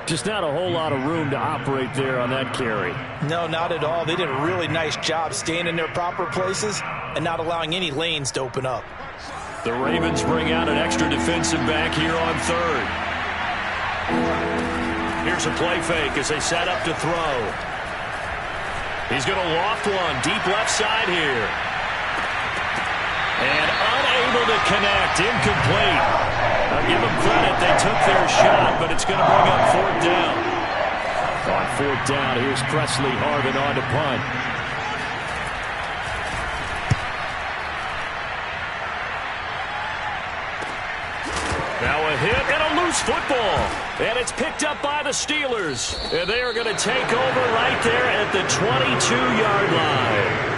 Just not a whole lot of room to operate there on that carry. No, not at all. They did a really nice job staying in their proper places and not allowing any lanes to open up. The Ravens bring out an extra defensive back here on 3rd. Here's a play fake as they set up to throw. He's going to loft one deep left side here. And unable to connect, incomplete. I'll give them credit, they took their shot, but it's going to bring up 4th down. On 4th down, here's Presley Harvin on to punt. Now a hit and a loose football. And it's picked up by the Steelers. And they are going to take over right there at the 22-yard line.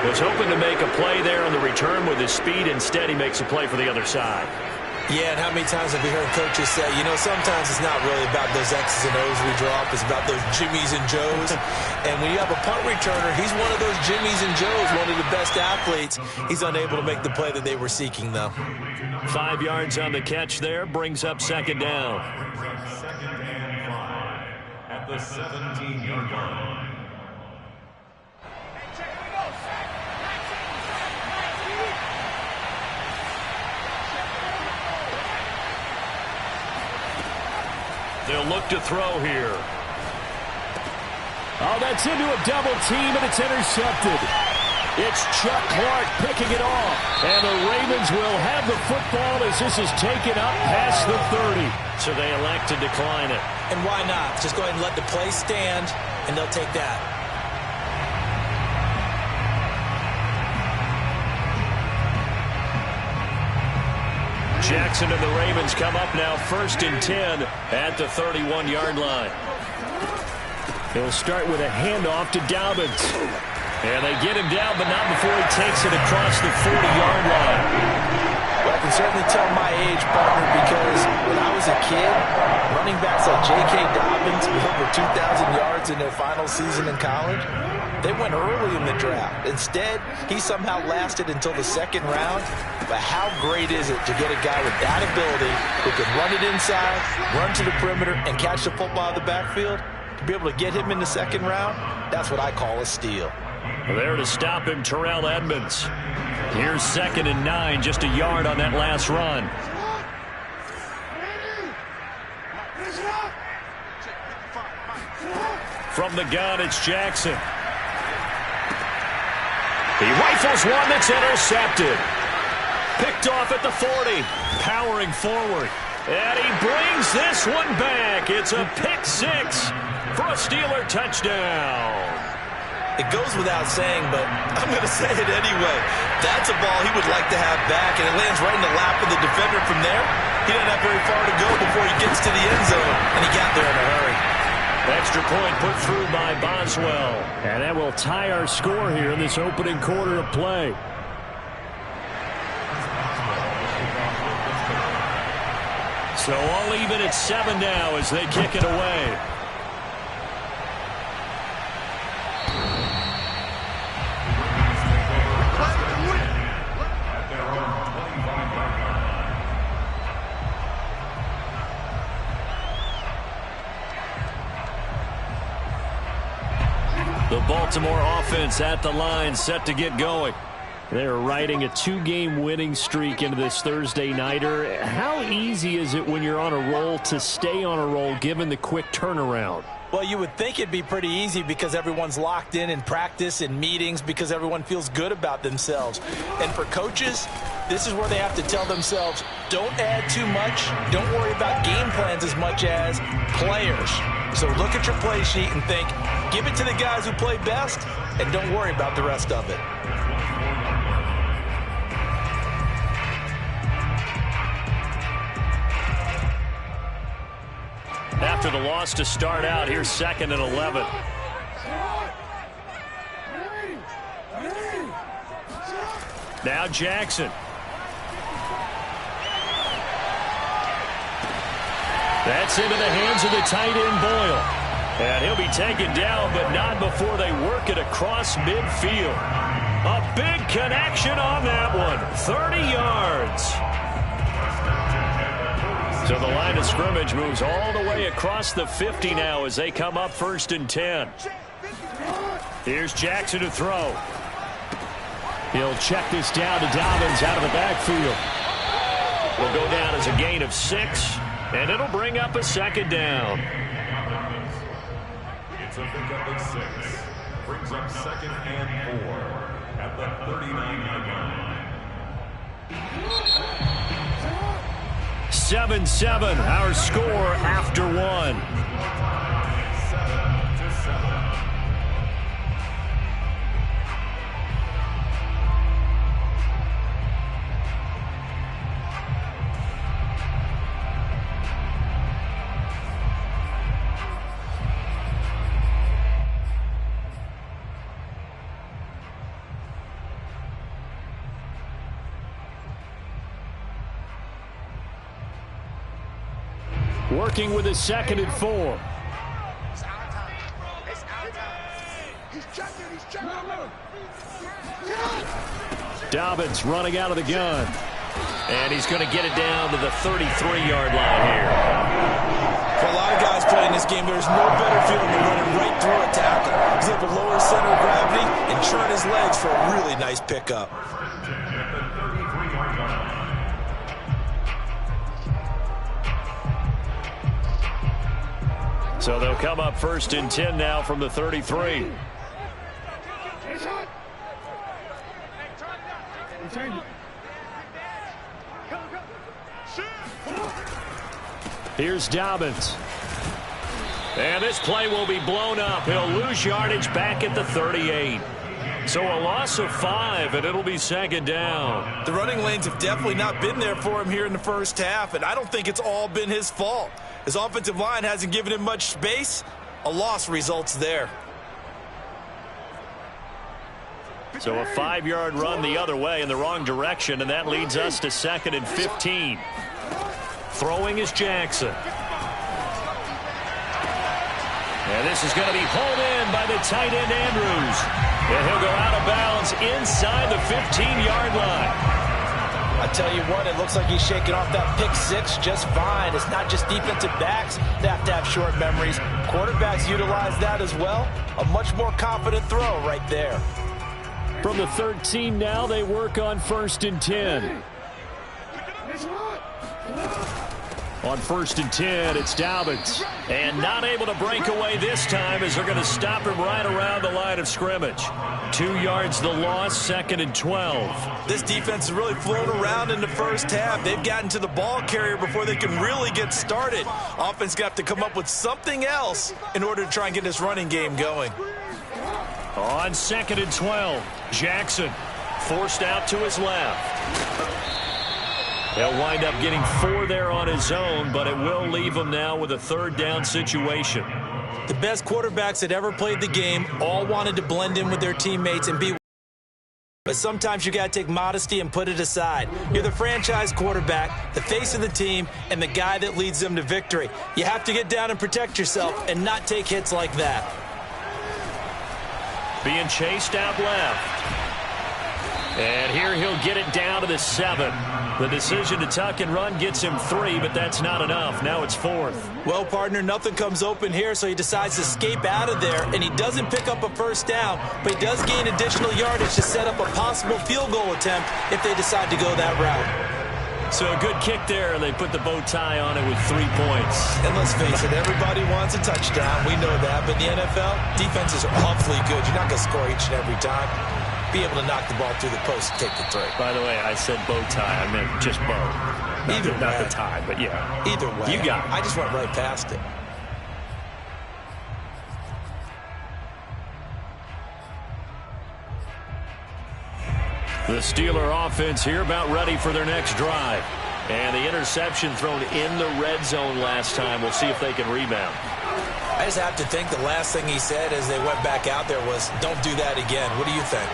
Was hoping to make a play there on the return with his speed. Instead, he makes a play for the other side. Yeah, and how many times have we heard coaches say, you know, sometimes it's not really about those X's and O's we drop. It's about those Jimmies and Joes. And when you have a punt returner, he's one of those Jimmies and Joes, one of the best athletes. He's unable to make the play that they were seeking, though. 5 yards on the catch there. Brings up 2nd down. 2nd and 5 at the 17-yard line. They'll look to throw here. Oh, that's into a double team, and it's intercepted. It's Chuck Clark picking it off. And the Ravens will have the football as this is taken up past the 30. So they elect to decline it. And why not? Just go ahead and let the play stand, and they'll take that. Jackson and the Ravens come up now 1st and 10 at the 31-yard line. He'll start with a handoff to Dobbins. And they get him down, but not before he takes it across the 40-yard line. Well, I can certainly tell my age, partner, because when I was a kid, running backs like J.K. Dobbins with over 2,000 yards in their final season in college, they went early in the draft. Instead, he somehow lasted until the 2nd round. But how great is it to get a guy with that ability who can run it inside, run to the perimeter, and catch the football out of the backfield? To be able to get him in the 2nd round, that's what I call a steal. There to stop him, Terrell Edmonds. Here's 2nd and 9, just a yard on that last run. From the gun, it's Jackson. He rifles one that's intercepted. Picked off at the 40. Powering forward. And he brings this one back. It's a pick 6 for a Steeler touchdown. It goes without saying, but I'm going to say it anyway. That's a ball he would like to have back, and it lands right in the lap of the defender from there. He doesn't have very far to go before he gets to the end zone, and he got there in a hurry. Extra point put through by Boswell. And that will tie our score here in this opening quarter of play. So all even at 7 now as they kick it away. The Baltimore offense at the line, set to get going. They're riding a 2-game winning streak into this Thursday nighter. How easy is it when you're on a roll to stay on a roll given the quick turnaround? Well, you would think it'd be pretty easy because everyone's locked in practice and meetings because everyone feels good about themselves. And for coaches, this is where they have to tell themselves, don't add too much. Don't worry about game plans as much as players. So look at your play sheet and think, give it to the guys who play best, and don't worry about the rest of it. After the loss to start out, here's 2nd and 11. Now Jackson. That's into the hands of the tight end Boyle. And he'll be taken down, but not before they work it across midfield. A big connection on that one. 30 yards. So the line of scrimmage moves all the way across the 50 now as they come up 1st and 10. Here's Jackson to throw. He'll check this down to Dobbins out of the backfield. Will go down as a gain of 6, and it'll bring up a 2nd down. It's a pickup of 6. Brings up 2nd and 4 at the 39-yard line. 7-7, our score after 1. 7-7. Working with a 2nd and 4. Dobbins running out of the gun. And he's going to get it down to the 33-yard line here. For a lot of guys playing this game, there's no better feeling than running right through a tackle. He's able to lower his center of gravity and churn his legs for a really nice pickup. So they'll come up 1st and 10 now from the 33. Here's Dobbins. And this play will be blown up. He'll lose yardage back at the 38. So a loss of 5, and it'll be 2nd down. The running lanes have definitely not been there for him here in the first half, and I don't think it's all been his fault. His offensive line hasn't given him much space. A loss results there. So a 5-yard run the other way in the wrong direction, and that leads us to 2nd and 15. Throwing is Jackson. And this is going to be hauled in by the tight end Andrews. And he'll go out of bounds inside the 15-yard line. I tell you what, it looks like he's shaking off that pick 6 just fine. It's not just defensive backs that have to have short memories. Quarterbacks utilize that as well. A much more confident throw right there. From the 13 now, they work on 1st and 10. On 1st and 10, it's Dobbins. And not able to break away this time as they're going to stop him right around the line of scrimmage. 2 yards the loss, 2nd and 12. This defense has really flown around in the first half. They've gotten to the ball carrier before they can really get started. Offense got to come up with something else in order to try and get this running game going. On 2nd and 12, Jackson forced out to his left. He'll wind up getting 4 there on his own, but it will leave him now with a 3rd down situation. The best quarterbacks that ever played the game all wanted to blend in with their teammates and be. But sometimes you got to take modesty and put it aside. You're the franchise quarterback, the face of the team, and the guy that leads them to victory. You have to get down and protect yourself and not take hits like that. Being chased out left. And here he'll get it down to the 7. The decision to tuck and run gets him 3, but that's not enough. Now it's 4th. Well, partner, nothing comes open here, so he decides to escape out of there, and he doesn't pick up a first down, but he does gain additional yardage to set up a possible field goal attempt if they decide to go that route. So a good kick there, and they put the bow tie on it with 3 points. And let's face it, everybody wants a touchdown. We know that, but in the NFL, defenses are awfully good. You're not going to score each and every time. Be able to knock the ball through the post and take the 3. By the way, I said bow tie. I meant just bow. Not the tie, but yeah. Either way. You got it. I just went right past it. The Steeler offense here about ready for their next drive. And the interception thrown in the red zone last time. We'll see if they can rebound. I just have to think the last thing he said as they went back out there was, don't do that again. What do you think?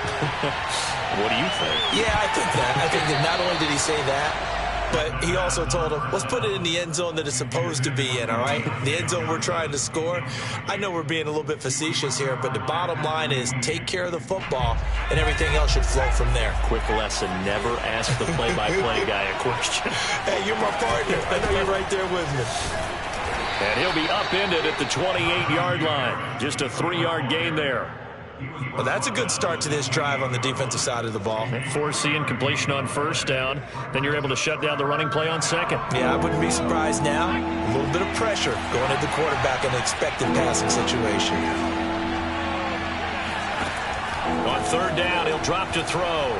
What do you think? Yeah, I think that. I think that not only did he say that, but he also told him, let's put it in the end zone that it's supposed to be in, all right? The end zone we're trying to score. I know we're being a little bit facetious here, but the bottom line is take care of the football, and everything else should flow from there. Quick lesson, never ask the play-by-play guy a question. Hey, you're my partner. I know you're right there with me. And he'll be upended at the 28-yard line. Just a 3-yard gain there. Well, that's a good start to this drive on the defensive side of the ball. Foreseeing completion on first down. Then you're able to shut down the running play on second. Yeah, I wouldn't be surprised now. A little bit of pressure going at the quarterback in an expected passing situation. On third down, he'll drop to throw.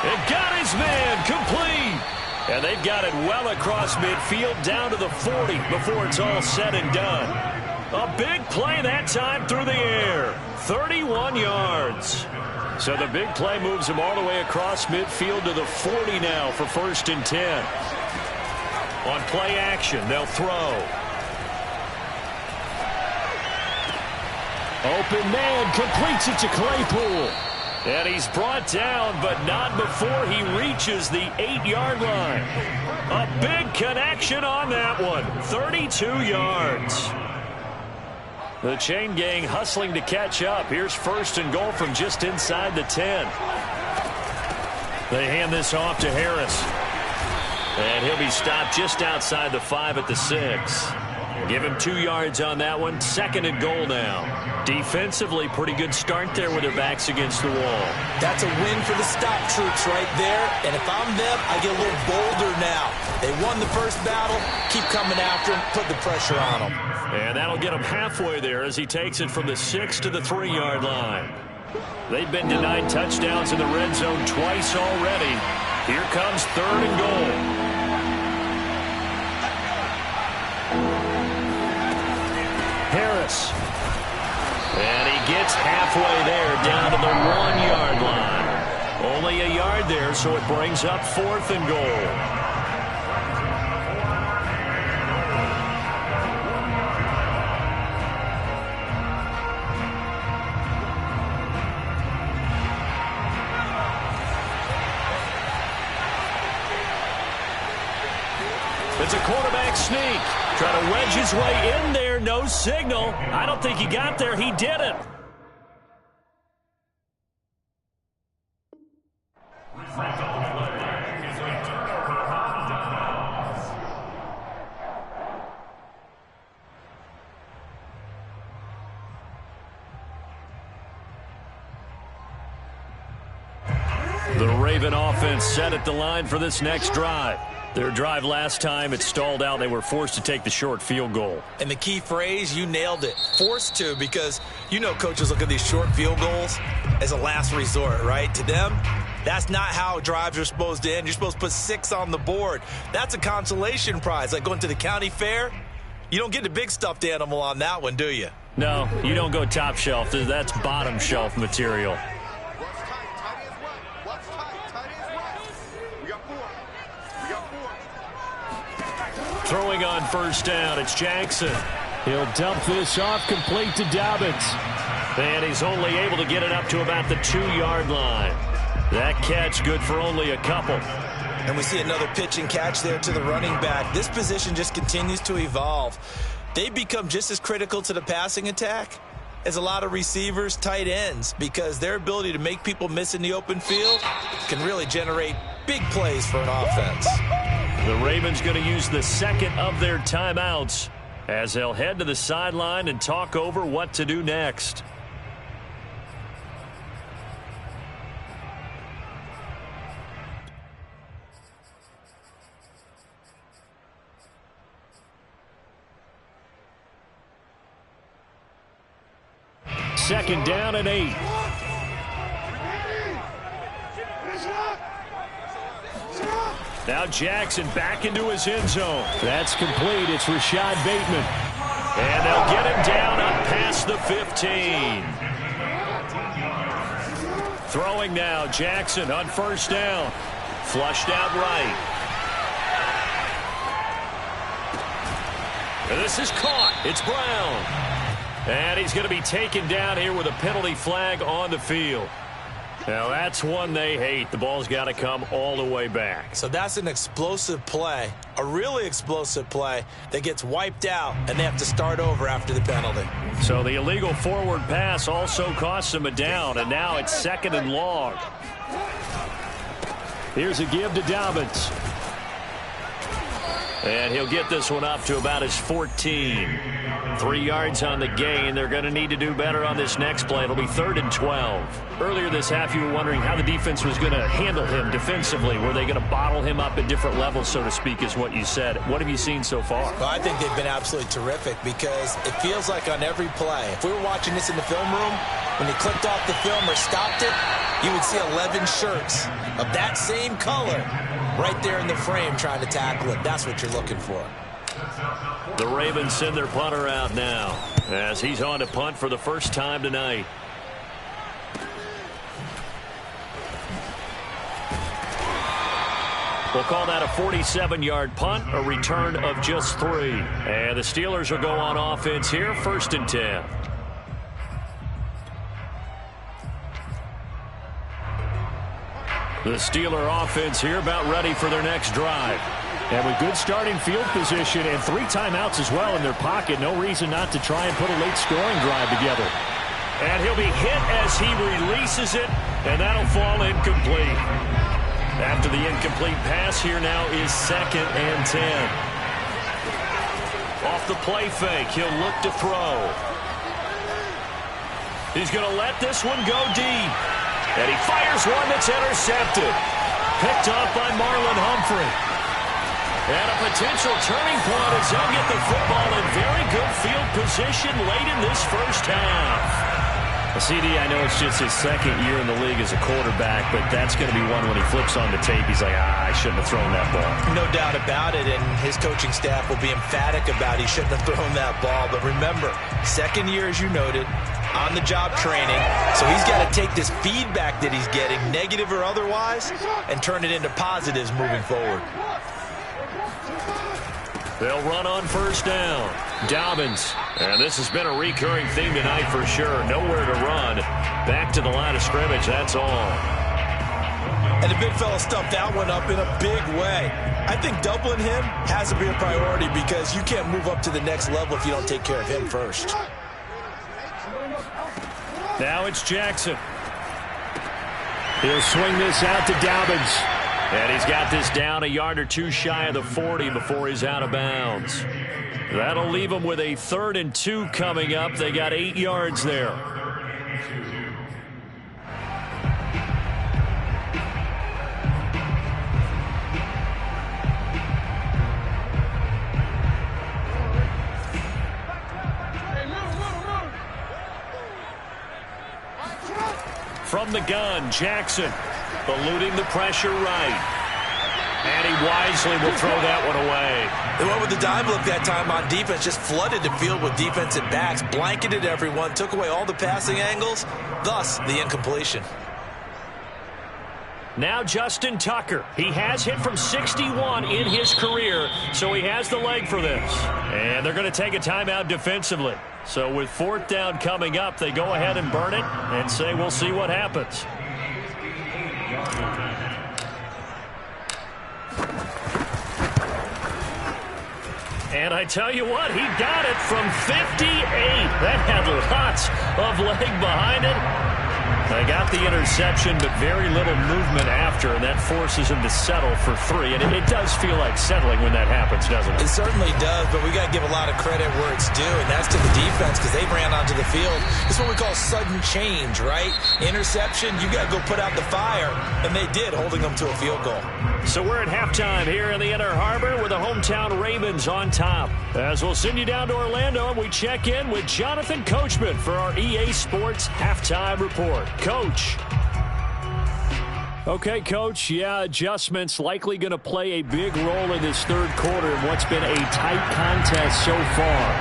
It got his man complete. And they've got it well across midfield down to the 40 before it's all said and done. A big play that time through the air. 31 yards. So the big play moves him all the way across midfield to the 40 now for 1st and 10. On play action, they'll throw. Open man completes it to Claypool. And he's brought down, but not before he reaches the 8-yard line. A big connection on that one. 32 yards. The chain gang hustling to catch up. Here's 1st and goal from just inside the 10. They hand this off to Harris. And he'll be stopped just outside the 5 at the 6. Give him 2 yards on that one. 2nd and goal now. Defensively, pretty good start there with their backs against the wall. That's a win for the stop troops right there. And if I'm them, I get a little bolder now. They won the first battle. Keep coming after him. Put the pressure on him. And that'll get him halfway there as he takes it from the 6 to the 3-yard line. They've been denied touchdowns in the red zone twice already. Here comes 3rd and goal. Harris. And he gets halfway there down to the 1-yard line. Only a yard there, so it brings up 4th and goal. It's a quarterback sneak. Trying to wedge his way in there. No signal. I don't think he got there. He didn't. The Raven offense set at the line for this next drive. Their drive last time, it stalled out. They were forced to take the short field goal. And the key phrase, you nailed it. Forced to, because you know coaches look at these short field goals as a last resort, right? To them, that's not how drives are supposed to end. You're supposed to put 6 on the board. That's a consolation prize. Like going to the county fair, you don't get the big stuffed animal on that one, do you? No, you don't go top shelf. That's bottom shelf material. Throwing on first down, it's Jackson. He'll dump this off complete to Dobbins. And he's only able to get it up to about the 2-yard line. That catch good for only a couple. And we see another pitch and catch there to the running back. This position just continues to evolve. They become just as critical to the passing attack is a lot of receivers, tight ends, because their ability to make people miss in the open field can really generate big plays for an offense. The Ravens going to use the second of their timeouts as they'll head to the sideline and talk over what to do next. Second down and 8. Now Jackson back into his end zone. That's complete. It's Rashad Bateman. And they'll get him down up past the 15. Throwing now, Jackson on first down. Flushed out right. And this is caught. It's Brown. And he's going to be taken down here with a penalty flag on the field. Now, that's one they hate. The ball's got to come all the way back. So that's an explosive play, a really explosive play that gets wiped out, and they have to start over after the penalty. So the illegal forward pass also costs him a down, and now it's second and long. Here's a give to Dobbins. And he'll get this one up to about his 14. 3 yards on the gain. They're going to need to do better on this next play. It'll be 3rd and 12. Earlier this half, you were wondering how the defense was going to handle him defensively. Were they going to bottle him up at different levels, so to speak, is what you said. What have you seen so far? Well, I think they've been absolutely terrific because it feels like on every play, if we were watching this in the film room, when he clicked off the film or stopped it, you would see 11 shirts of that same color right there in the frame trying to tackle it. That's what you're looking for. The Ravens send their punter out now as he's on to punt for the first time tonight. We'll call that a 47-yard punt, a return of just 3. And the Steelers will go on offense here, 1st and 10. The Steeler offense here about ready for their next drive. And with good starting field position and 3 timeouts as well in their pocket, no reason not to try and put a late scoring drive together. And he'll be hit as he releases it, and that'll fall incomplete. After the incomplete pass, here now is 2nd and 10. Off the play fake, he'll look to throw. He's going to let this one go deep. And he fires one that's intercepted. Picked off by Marlon Humphrey. And a potential turning point as they'll get the football in very good field position late in this first half. CD, I know it's just his 2nd year in the league as a quarterback, but that's going to be one when he flips on the tape. He's like, I shouldn't have thrown that ball. No doubt about it, and his coaching staff will be emphatic about he shouldn't have thrown that ball. But remember, 2nd year, as you noted, on-the-job training, so he's got to take this feedback that he's getting, negative or otherwise, and turn it into positives moving forward. They'll run on first down. Dobbins. And this has been a recurring theme tonight for sure. Nowhere to run. Back to the line of scrimmage, that's all. And the big fella stuffed that one up in a big way. I think doubling him has to be a priority because you can't move up to the next level if you don't take care of him first. Now it's Jackson. He'll swing this out to Dobbins. And he's got this down a yard or 2 shy of the 40 before he's out of bounds. That'll leave them with a 3rd and 2 coming up. They got 8 yards there. From the gun, Jackson. Eluding the pressure right. And he wisely will throw that one away. They went with the dime look that time on defense, just flooded the field with defensive backs, blanketed everyone, took away all the passing angles, thus the incompletion. Now Justin Tucker. He has hit from 61 in his career, so he has the leg for this. And they're going to take a timeout defensively. So with 4th down coming up, they go ahead and burn it and say we'll see what happens. And I tell you what, he got it from 58. That had lots of leg behind it. They got the interception, but very little movement after, and that forces him to settle for 3. And it does feel like settling when that happens, doesn't it? It certainly does, but we got to give a lot of credit where it's due, and that's to the defense because they ran onto the field. It's what we call sudden change, right? Interception, you got to go put out the fire, and they did, holding them to a field goal. So we're at halftime here in the Inner Harbor with the hometown Ravens on top. As we'll send you down to Orlando, and we check in with Jonathan Coachman for our EA Sports Halftime Report. Coach. Okay, Coach. Yeah, adjustments likely going to play a big role in this third quarter in what's been a tight contest so far.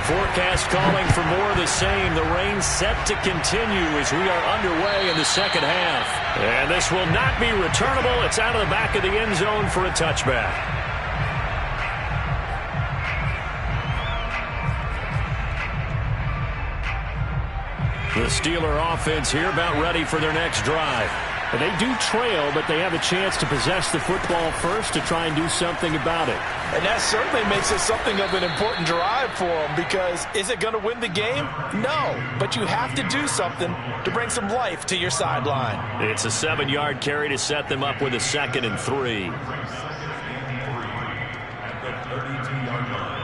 Forecast calling for more of the same. The rain set to continue as we are underway in the second half. And this will not be returnable. It's out of the back of the end zone for a touchback. The Steeler offense here about ready for their next drive. And they do trail, but they have a chance to possess the football first to try and do something about it. And that certainly makes it something of an important drive for them because is it going to win the game? No, but you have to do something to bring some life to your sideline. It's a 7-yard carry to set them up with a 2nd and 3. At the 32-yard line.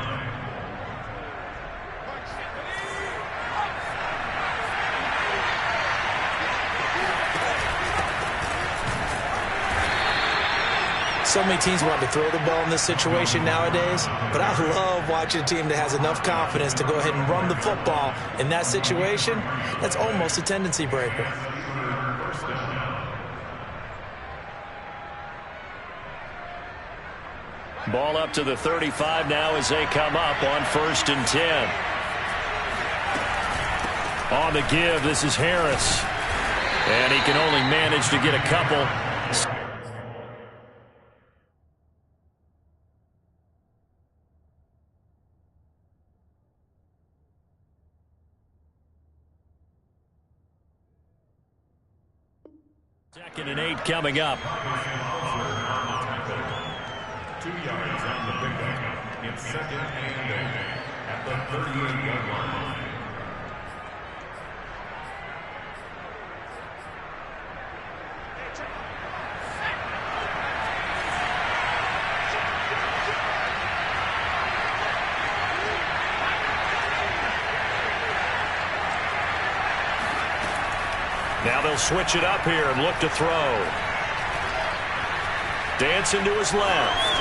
So many teams want to throw the ball in this situation nowadays, but I love watching a team that has enough confidence to go ahead and run the football in that situation. That's almost a tendency breaker. Ball up to the 35 now as they come up on 1st and 10. On the give, this is Harris. And he can only manage to get a couple. Second and 8 coming up. 2 yards on the pickup. It's 2nd and 8 at the 38-yard line. Now they'll switch it up here and look to throw. Dancing to his left.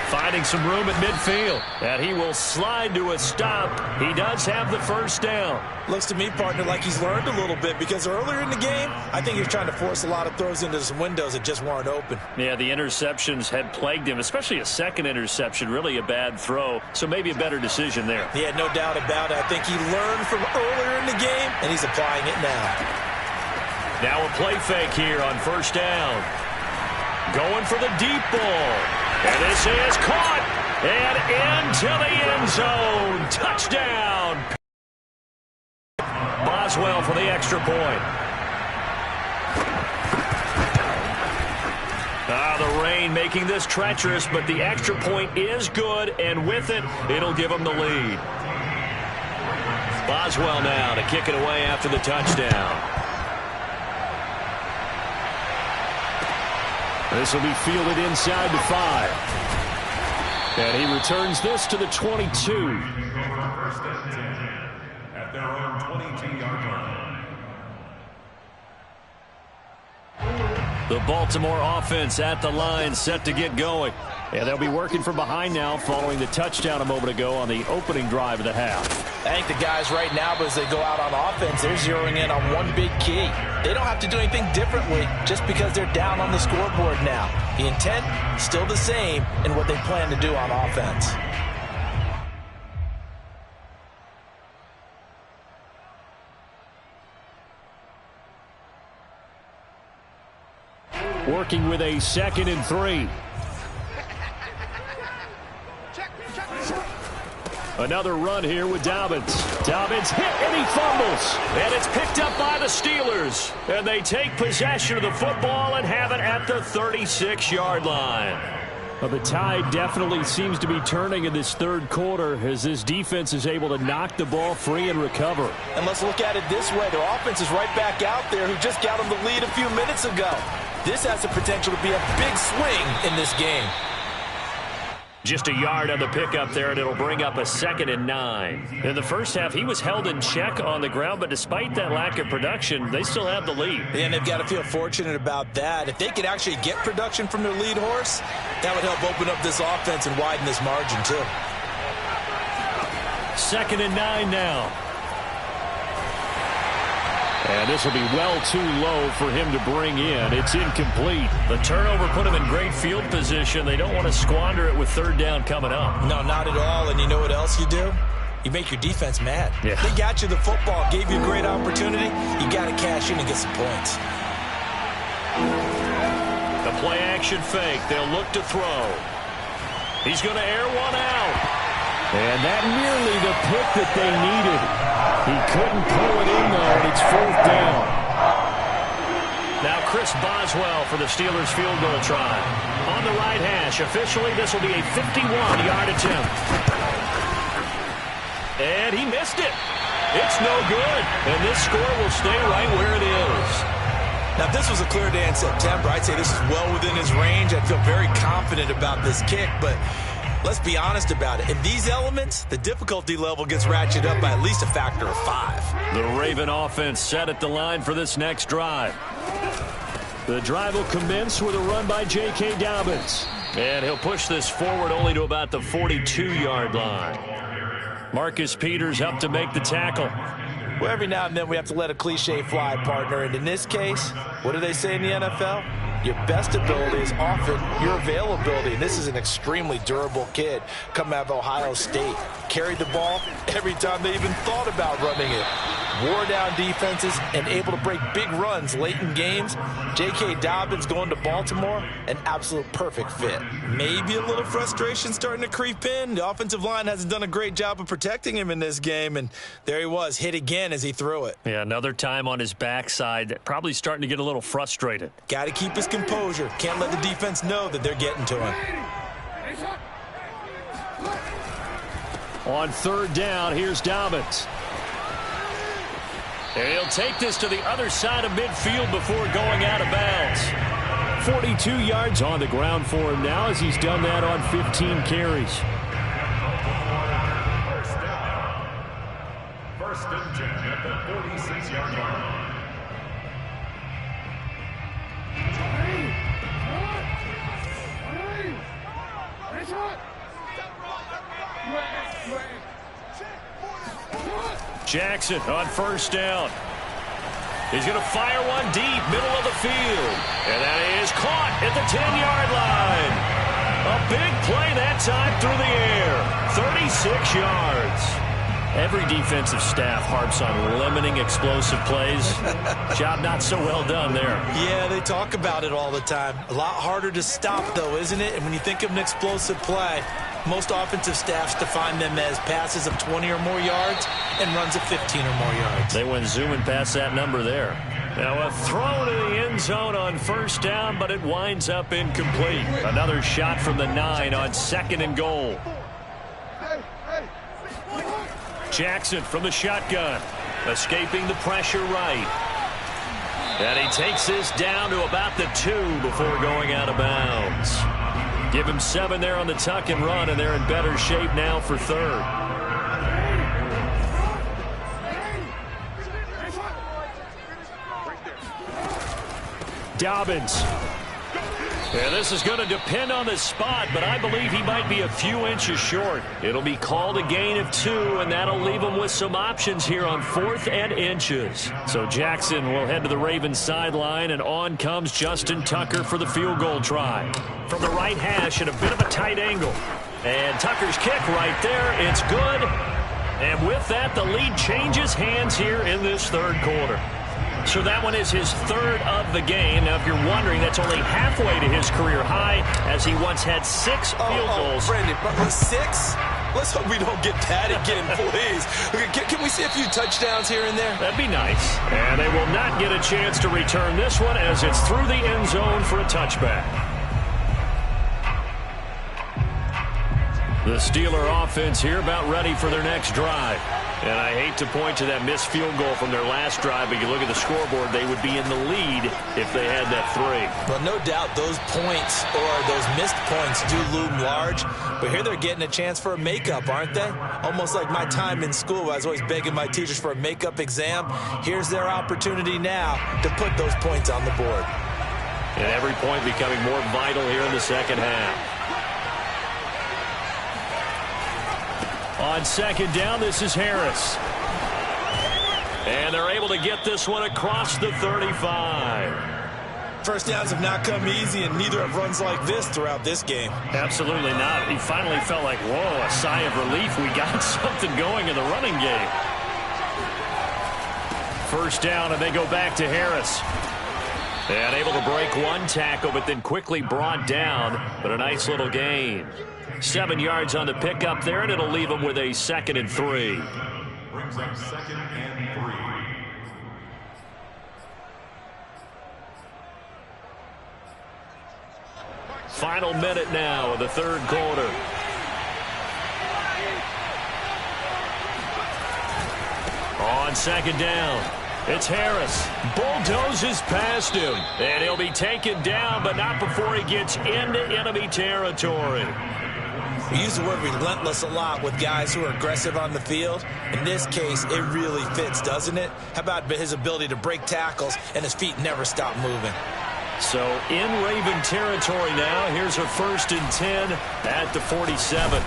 Finding some room at midfield. And he will slide to a stop. He does have the first down. Looks to me, partner, like he's learned a little bit because earlier in the game, I think he was trying to force a lot of throws into some windows that just weren't open. Yeah, the interceptions had plagued him, especially a second interception, really a bad throw. So maybe a better decision there. Yeah, no doubt about it. I think he learned from earlier in the game, and he's applying it now. Now a play fake here on 1st down. Going for the deep ball. And this is caught. And into the end zone. Touchdown. Boswell for the extra point. The rain making this treacherous, but the extra point is good, and with it, it'll give them the lead. Boswell now to kick it away after the touchdown. This will be fielded inside the 5. And he returns this to the 22. At their own 22-yard line. The Baltimore offense at the line, set to get going. And they'll be working from behind now following the touchdown a moment ago on the opening drive of the half. I think the guys right now, as they go out on offense, they're zeroing in on one big key. They don't have to do anything differently just because they're down on the scoreboard now. The intent, still the same in what they plan to do on offense. Working with a 2nd and 3. Another run here with Dobbins. Dobbins hit and he fumbles. And it's picked up by the Steelers. And they take possession of the football and have it at the 36-yard line. Well, the tide definitely seems to be turning in this third quarter as this defense is able to knock the ball free and recover. And let's look at it this way. Their offense is right back out there who just got them the lead a few minutes ago. This has the potential to be a big swing in this game. Just a yard on the pickup there, and it'll bring up a 2nd and 9. In the first half, he was held in check on the ground, but despite that lack of production, they still have the lead. And they've got to feel fortunate about that. If they could actually get production from their lead horse, that would help open up this offense and widen this margin, too. 2nd and 9 now. And this will be well too low for him to bring in. It's incomplete. The turnover put him in great field position. They don't want to squander it with 3rd down coming up. No, not at all. And you know what else you do? You make your defense mad. Yeah. They got you the football, gave you a great opportunity. You got to cash in and get some points. The play action fake. They'll look to throw. He's going to air one out. And that nearly the pick that they needed. He couldn't pull it in, though, and it's 4th down. Now Chris Boswell for the Steelers field goal try. On the right hash, officially this will be a 51-yard attempt. And he missed it. It's no good. And this score will stay right where it is. Now, if this was a clear day in September, I'd say this is well within his range. I'd feel very confident about this kick, but let's be honest about it. In these elements, the difficulty level gets ratcheted up by at least a factor of 5. The Raven offense set at the line for this next drive. The drive will commence with a run by J.K. Dobbins. And he'll push this forward only to about the 42-yard line. Marcus Peters up to make the tackle. Well, every now and then we have to let a cliche fly, partner. And in this case, what do they say in the NFL? Your best ability is often your availability. And this is an extremely durable kid coming out of Ohio State. Carried the ball every time they even thought about running it. Wore down defenses and able to break big runs late in games. J.K. Dobbins going to Baltimore, an absolute perfect fit. Maybe a little frustration starting to creep in. The offensive line hasn't done a great job of protecting him in this game, and there he was, hit again as he threw it. Yeah, another time on his backside, probably starting to get a little frustrated. Got to keep his composure. Can't let the defense know that they're getting to him. On 3rd down, here's Dobbins. And he'll take this to the other side of midfield before going out of bounds. 42 yards on the ground for him now as he's done that on 15 carries. First and 10 at the 46-yard line. Jackson on 1st down. He's going to fire one deep, middle of the field. And that is caught at the 10-yard line. A big play that time through the air. 36 yards. Every defensive staff harps on limiting explosive plays. Job not so well done there. Yeah, they talk about it all the time. A lot harder to stop, though, isn't it? And when you think of an explosive play, most offensive staffs define them as passes of 20 or more yards and runs of 15 or more yards. They went zooming past that number there. Now a throw to the end zone on 1st down, but it winds up incomplete. Another shot from the 9 on 2nd and goal. Jackson from the shotgun, escaping the pressure right. And he takes this down to about the 2 before going out of bounds. Give him 7 there on the tuck and run, and they're in better shape now for 3rd. Dobbins. Yeah, this is going to depend on the spot, but I believe he might be a few inches short. It'll be called a gain of 2, and that'll leave him with some options here on 4th and inches. So Jackson will head to the Ravens sideline, and on comes Justin Tucker for the field goal try. From the right hash at a bit of a tight angle. And Tucker's kick right there. It's good. And with that, the lead changes hands here in this 3rd quarter. So that one is his 3rd of the game. Now, if you're wondering, that's only halfway to his career high, as he once had 6 field goals. Brandon, 6? Let's hope we don't get that again, please. Can we see a few touchdowns here and there? That'd be nice. And they will not get a chance to return this one as it's through the end zone for a touchback. The Steeler offense here about ready for their next drive. And I hate to point to that missed field goal from their last drive, but you look at the scoreboard, they would be in the lead if they had that 3. Well, no doubt those points or those missed points do loom large, but here they're getting a chance for a makeup, aren't they? Almost like my time in school, I was always begging my teachers for a makeup exam. Here's their opportunity now to put those points on the board. And every point becoming more vital here in the second half. On second down, this is Harris. And they're able to get this one across the 35. First downs have not come easy, and neither have runs like this throughout this game. Absolutely not. He finally felt like, whoa, a sigh of relief. We got something going in the running game. First down, and they go back to Harris. And able to break one tackle, but then quickly brought down. But a nice little gain. 7 yards on the pickup there, and it'll leave them with a 2nd and 3. Brings up 2nd and 3. Final minute now of the third quarter. On second down, it's Harris. Bulldozes past him, and he'll be taken down, but not before he gets into enemy territory. We use the word relentless a lot with guys who are aggressive on the field. In this case, it really fits, doesn't it? How about his ability to break tackles and his feet never stop moving? So in Raven territory now. Here's a 1st and 10 at the 47.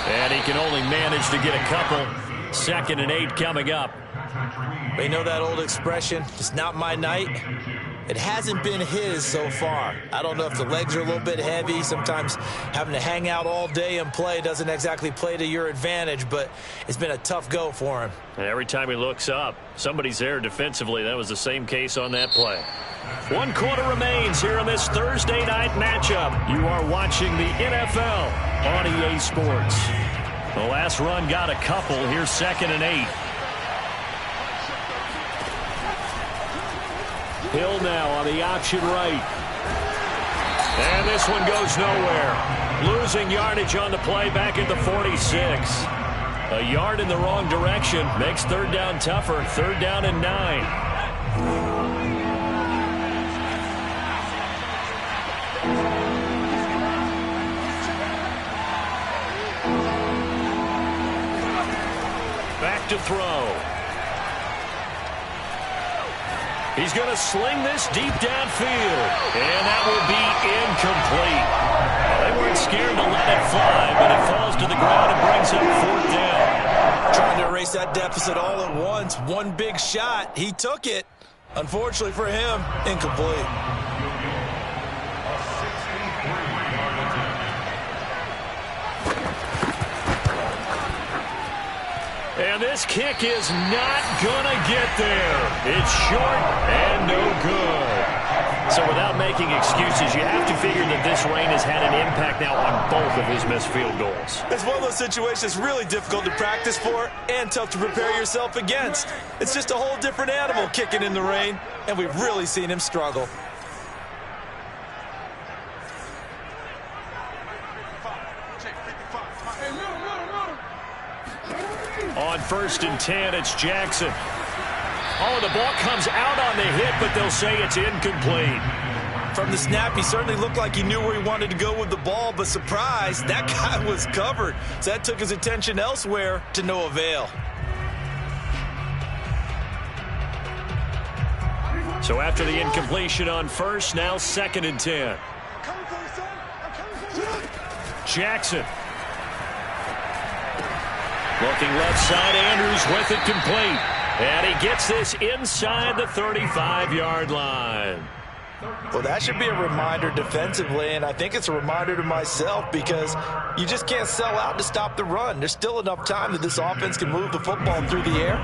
And he can only manage to get a couple. 2nd and 8 coming up. You know that old expression, it's not my night? It hasn't been his so far. I don't know if the legs are a little bit heavy. Sometimes having to hang out all day and play doesn't exactly play to your advantage, but it's been a tough go for him. And every time he looks up, somebody's there defensively. That was the same case on that play. 1 quarter remains here in this Thursday night matchup. You are watching the NFL on EA Sports. The last run got a couple. Here's 2nd and 8. Hill now on the option right. And this one goes nowhere. Losing yardage on the play back at the 46. A yard in the wrong direction makes 3rd down tougher. 3rd down and 9. Back to throw. He's going to sling this deep downfield. And that will be incomplete. Well, they weren't scared to let it fly, but it falls to the ground and brings up 4th down. Trying to erase that deficit all at once. One big shot. He took it. Unfortunately for him, incomplete. And this kick is not going to get there. It's short and no good. So without making excuses, you have to figure that this rain has had an impact now on both of his missed field goals. It's one of those situations really difficult to practice for and tough to prepare yourself against. It's just a whole different animal kicking in the rain, and we've really seen him struggle. On 1st and 10, it's Jackson. Oh, the ball comes out on the hit, but they'll say it's incomplete. From the snap, he certainly looked like he knew where he wanted to go with the ball, but surprise, that guy was covered. So that took his attention elsewhere to no avail. So after the incompletion on 1st, now 2nd and 10. Jackson. Looking left side, Andrews with it complete. And he gets this inside the 35-yard line. Well, that should be a reminder defensively, and I think it's a reminder to myself because you just can't sell out to stop the run. There's still enough time that this offense can move the football through the air,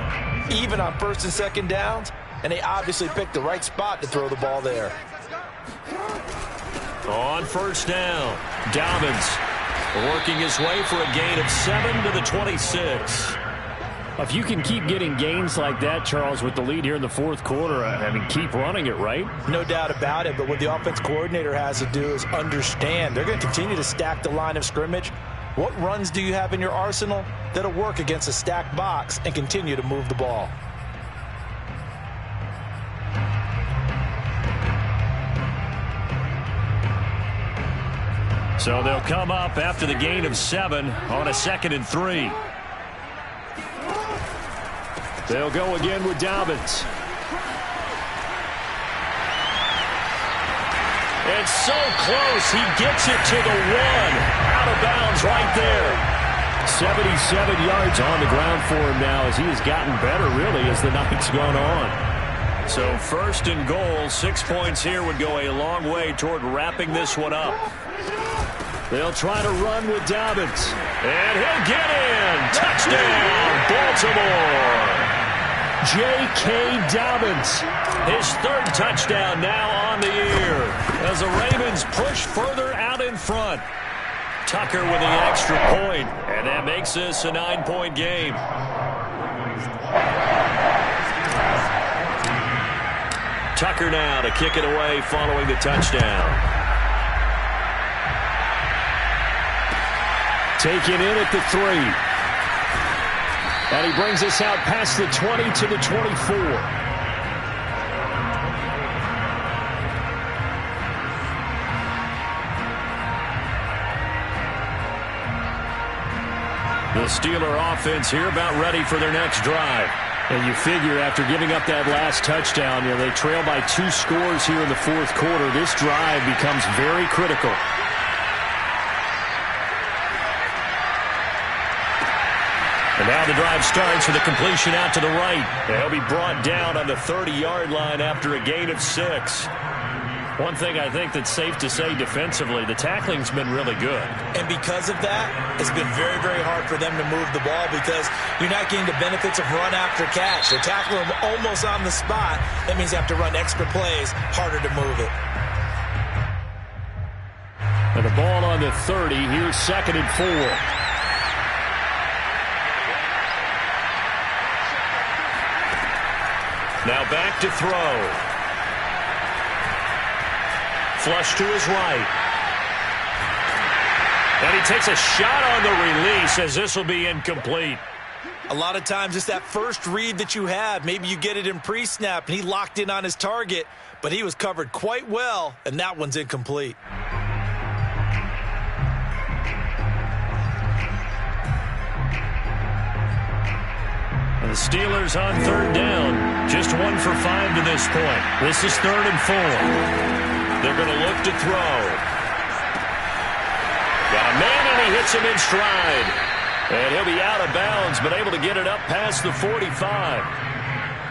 even on 1st and 2nd downs, and they obviously picked the right spot to throw the ball there. On 1st down, Dobbins working his way for a gain of 7 to the 26. If you can keep getting gains like that, Charles, with the lead here in the 4th quarter, I mean, keep running it, right? No doubt about it, but what the offense coordinator has to do is understand they're going to continue to stack the line of scrimmage What runs do you have in your arsenal that'll work against a stacked box and continue to move the ball? So they'll come up after the gain of 7 on a 2nd and 3. They'll go again with Dobbins. It's so close. He gets it to the 1. Out of bounds right there. 77 yards on the ground for him now as he has gotten better, really, as the night's gone on. So 1st and goal, 6 points here would go a long way toward wrapping this one up. They'll try to run with Dobbins. And he'll get in. Touchdown, Baltimore. J.K. Dobbins. His 3rd touchdown now on the year as the Ravens push further out in front. Tucker with the extra point, and that makes this a 9-point game. Tucker now to kick it away following the touchdown. Taken in at the 3. And he brings us out past the 20 to the 24. The Steeler offense here about ready for their next drive. And you figure after giving up that last touchdown, they trail by 2 scores here in the 4th quarter. This drive becomes very critical. And now the drive starts with a completion out to the right. They'll be brought down on the 30-yard line after a gain of 6. One thing I think that's safe to say defensively, the tackling's been really good. And because of that, it's been very, very hard for them to move the ball because you're not getting the benefits of run after catch. They're tackling them almost on the spot. That means you have to run extra plays, harder to move it. And the ball on the 30, here's 2nd and 4. Now back to throw. Flush to his right. And he takes a shot on the release as this will be incomplete. A lot of times it's that first read that you have. Maybe you get it in pre-snap and he locked in on his target, but he was covered quite well, and that one's incomplete. And the Steelers on 3rd down. Just 1 for 5 to this point. This is 3rd and 4. They're going to look to throw. Got a man, and he hits him in stride. And he'll be out of bounds, but able to get it up past the 45.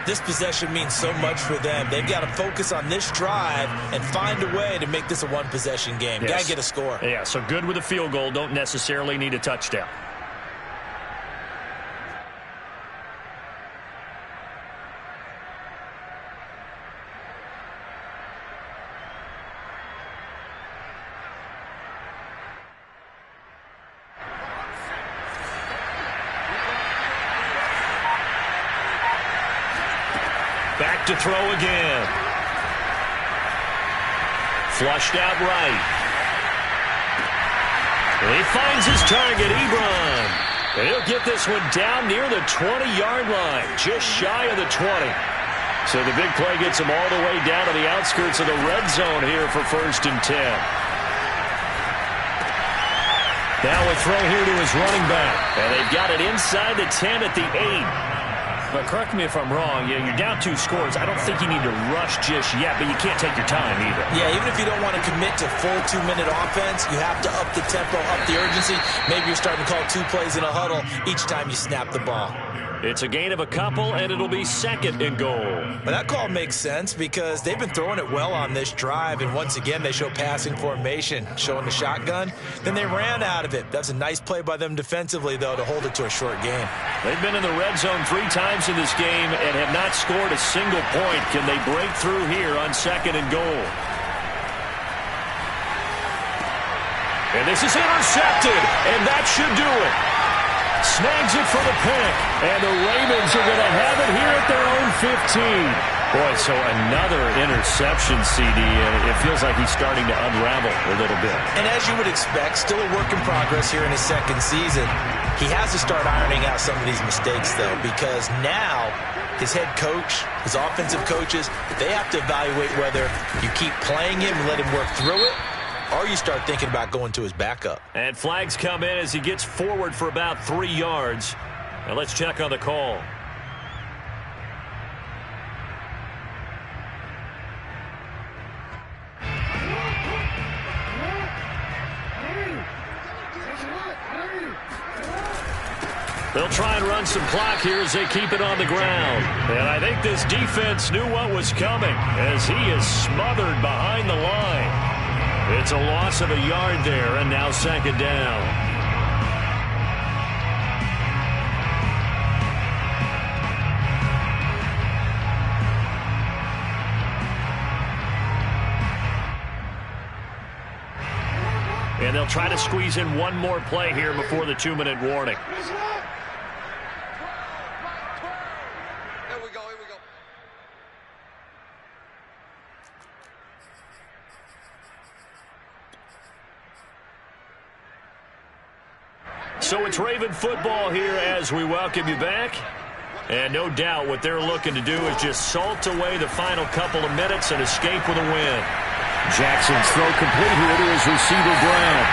This possession means so much for them. They've got to focus on this drive and find a way to make this a one-possession game. Yes. Got to get a score. Yeah, so good with a field goal. Don't necessarily need a touchdown. Back to throw again. Flushed out right. And he finds his target, Ebron. And he'll get this one down near the 20-yard line, just shy of the 20. So the big play gets him all the way down to the outskirts of the red zone here for 1st and 10. Now a throw here to his running back. And they've got it inside the 10 at the 8. But correct me if I'm wrong, you're down 2 scores. I don't think you need to rush just yet, but you can't take your time either. Yeah, even if you don't want to commit to full 2-minute offense, you have to up the tempo, up the urgency. Maybe you're starting to call 2 plays in a huddle each time you snap the ball. It's a gain of a couple, and it'll be 2nd and goal. But that call makes sense because they've been throwing it well on this drive, and once again, they show passing formation, showing the shotgun. Then they ran out of it. That's a nice play by them defensively, though, to hold it to a short game. They've been in the red zone 3 times in this game and have not scored a single point. Can they break through here on 2nd and goal? And this is intercepted, and that should do it. Snags it for the pick, and the Ravens are going to have it here at their own 15. Boy, so another interception, CD, and it feels like he's starting to unravel a little bit. And as you would expect, still a work in progress here in his second season. He has to start ironing out some of these mistakes, though, because now his head coach, his offensive coaches, they have to evaluate whether you keep playing him and let him work through it, or you start thinking about going to his backup. And flags come in as he gets forward for about 3 yards. Now let's check on the call. They'll try and run some clock here as they keep it on the ground. And I think this defense knew what was coming as he is smothered behind the line. It's a loss of a yard there, and now second down. And they'll try to squeeze in one more play here before the 2-minute warning. So it's Raven football here as we welcome you back. And no doubt what they're looking to do is just salt away the final couple of minutes and escape with a win. Jackson's throw complete here to his receiver, Brown.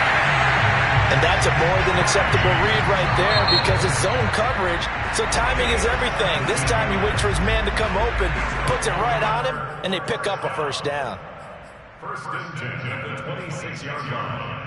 And that's a more than acceptable read right there because it's zone coverage, so timing is everything. This time he waits for his man to come open, puts it right on him, and they pick up a first down. First and 10 at the 26-yard line.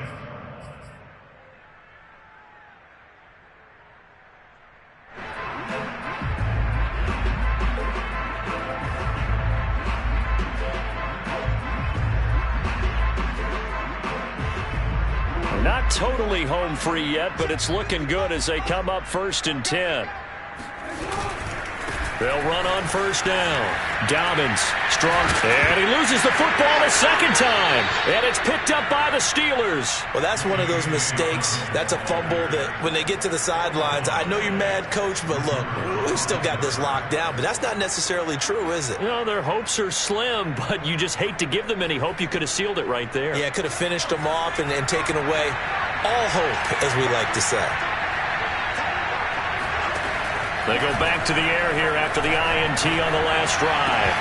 Not totally home free yet, but it's looking good as they come up first and 10. They'll run on first down. Dobbins, strong, and he loses the football a second time. And it's picked up by the Steelers. Well, that's one of those mistakes. That's a fumble that when they get to the sidelines, I know you're mad, Coach, but look, we've still got this locked down. But that's not necessarily true, is it? You know, their hopes are slim, but you just hate to give them any hope. You could have sealed it right there. Yeah, could have finished them off and taken away all hope, as we like to say. They go back to the air here after the INT on the last drive.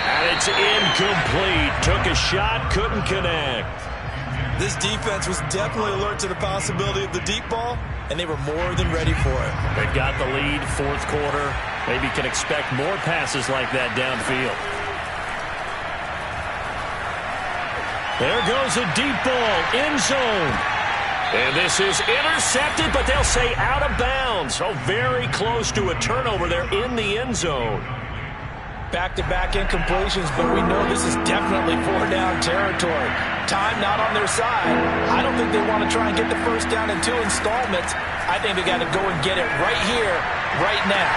And it's incomplete. Took a shot, couldn't connect. This defense was definitely alert to the possibility of the deep ball, and they were more than ready for it. They've got the lead, fourth quarter. Maybe can expect more passes like that downfield. There goes a deep ball, end zone. And this is intercepted, but they'll say out of bounds. Oh, very close to a turnover there in the end zone. Back-to-back incompletions, but we know this is definitely four-down territory. Time not on their side. I don't think they want to try and get the first down in 2 installments. I think they got to go and get it right here, right now.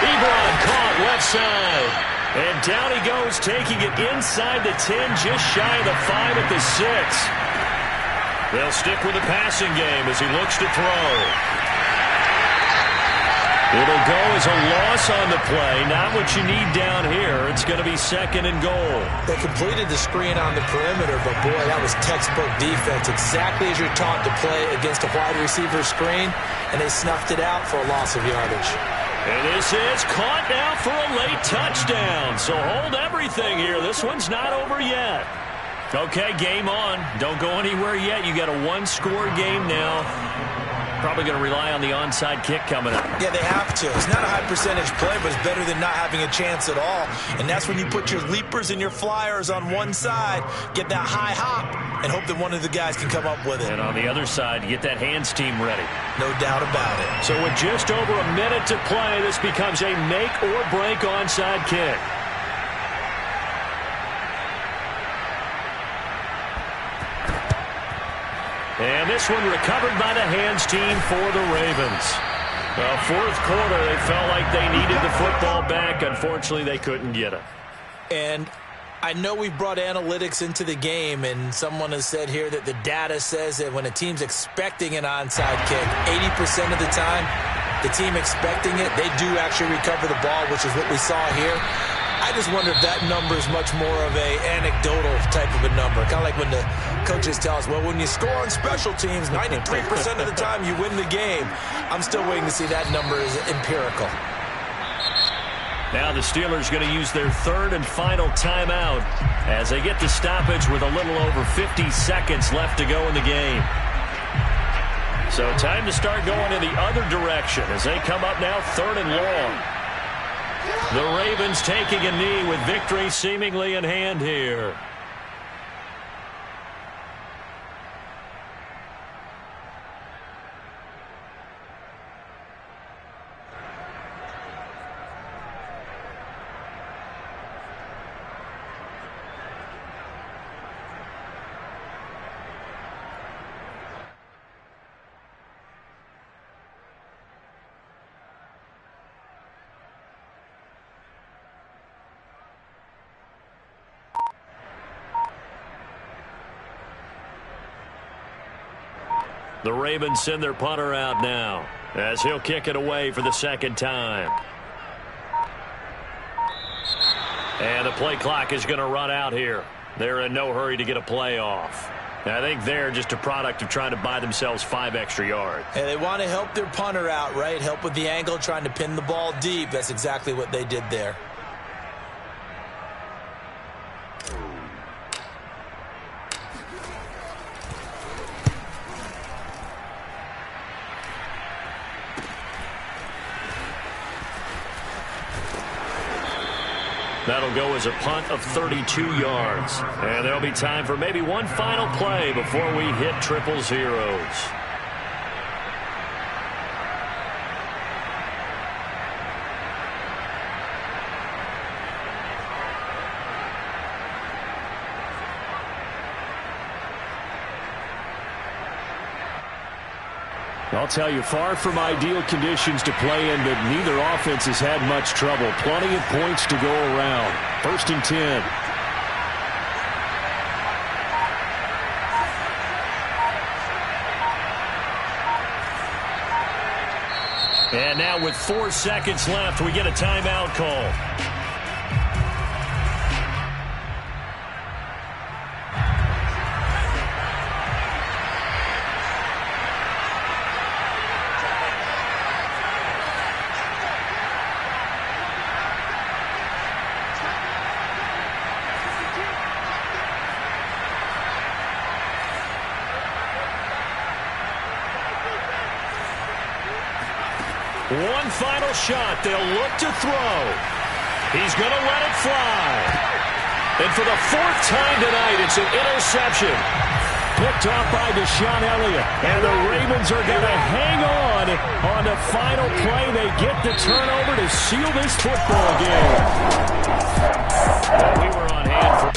Ebron caught left side. And down he goes, taking it inside the 10, just shy of the 5 at the 6. They'll stick with the passing game as he looks to throw. It'll go as a loss on the play. Not what you need down here. It's going to be second and goal. They completed the screen on the perimeter, but boy, that was textbook defense. Exactly as you're taught to play against a wide receiver screen, and they snuffed it out for a loss of yardage. And this is caught now for a late touchdown. So hold everything here. This one's not over yet. Okay, game on. Don't go anywhere yet. You got a one-score game now. Probably going to rely on the onside kick coming up. Yeah, they have to. It's not a high-percentage play, but it's better than not having a chance at all. And that's when you put your leapers and your flyers on one side, get that high hop, and hope that one of the guys can come up with it. And on the other side, you get that hands team ready. No doubt about it. So with just over a minute to play, this becomes a make-or-break onside kick. And this one recovered by the hands team for the Ravens. Well, fourth quarter, they felt like they needed the football back. Unfortunately, they couldn't get it. And I know we've brought analytics into the game, and someone has said here that the data says that when a team's expecting an onside kick, 80% of the time, the team expecting it, they do actually recover the ball, which is what we saw here. I just wonder if that number is much more of a anecdotal type of a number. Kind of like when the coaches tell us, well, when you score on special teams, 93% of the time you win the game. I'm still waiting to see that number is empirical. Now the Steelers going to use their third and final timeout as they get the stoppage with a little over 50 seconds left to go in the game. So time to start going in the other direction as they come up now third and long. The Ravens taking a knee with victory seemingly in hand here. The Ravens send their punter out now as he'll kick it away for the second time. And the play clock is going to run out here. They're in no hurry to get a play off. I think they're just a product of trying to buy themselves 5 extra yards. And they want to help their punter out, right? Help with the angle, trying to pin the ball deep. That's exactly what they did there. That'll go as a punt of 32 yards. And there'll be time for maybe one final play before we hit triple zeros. I'll tell you, far from ideal conditions to play in, but neither offense has had much trouble. Plenty of points to go around. 1st and 10. And now with 4 seconds left, we get a timeout call. One final shot. They'll look to throw. He's going to let it fly. And for the 4th time tonight, it's an interception. Picked off by Deshaun Elliott. And the Ravens are going to hang on the final play. They get the turnover to seal this football game. Well, we were on hand for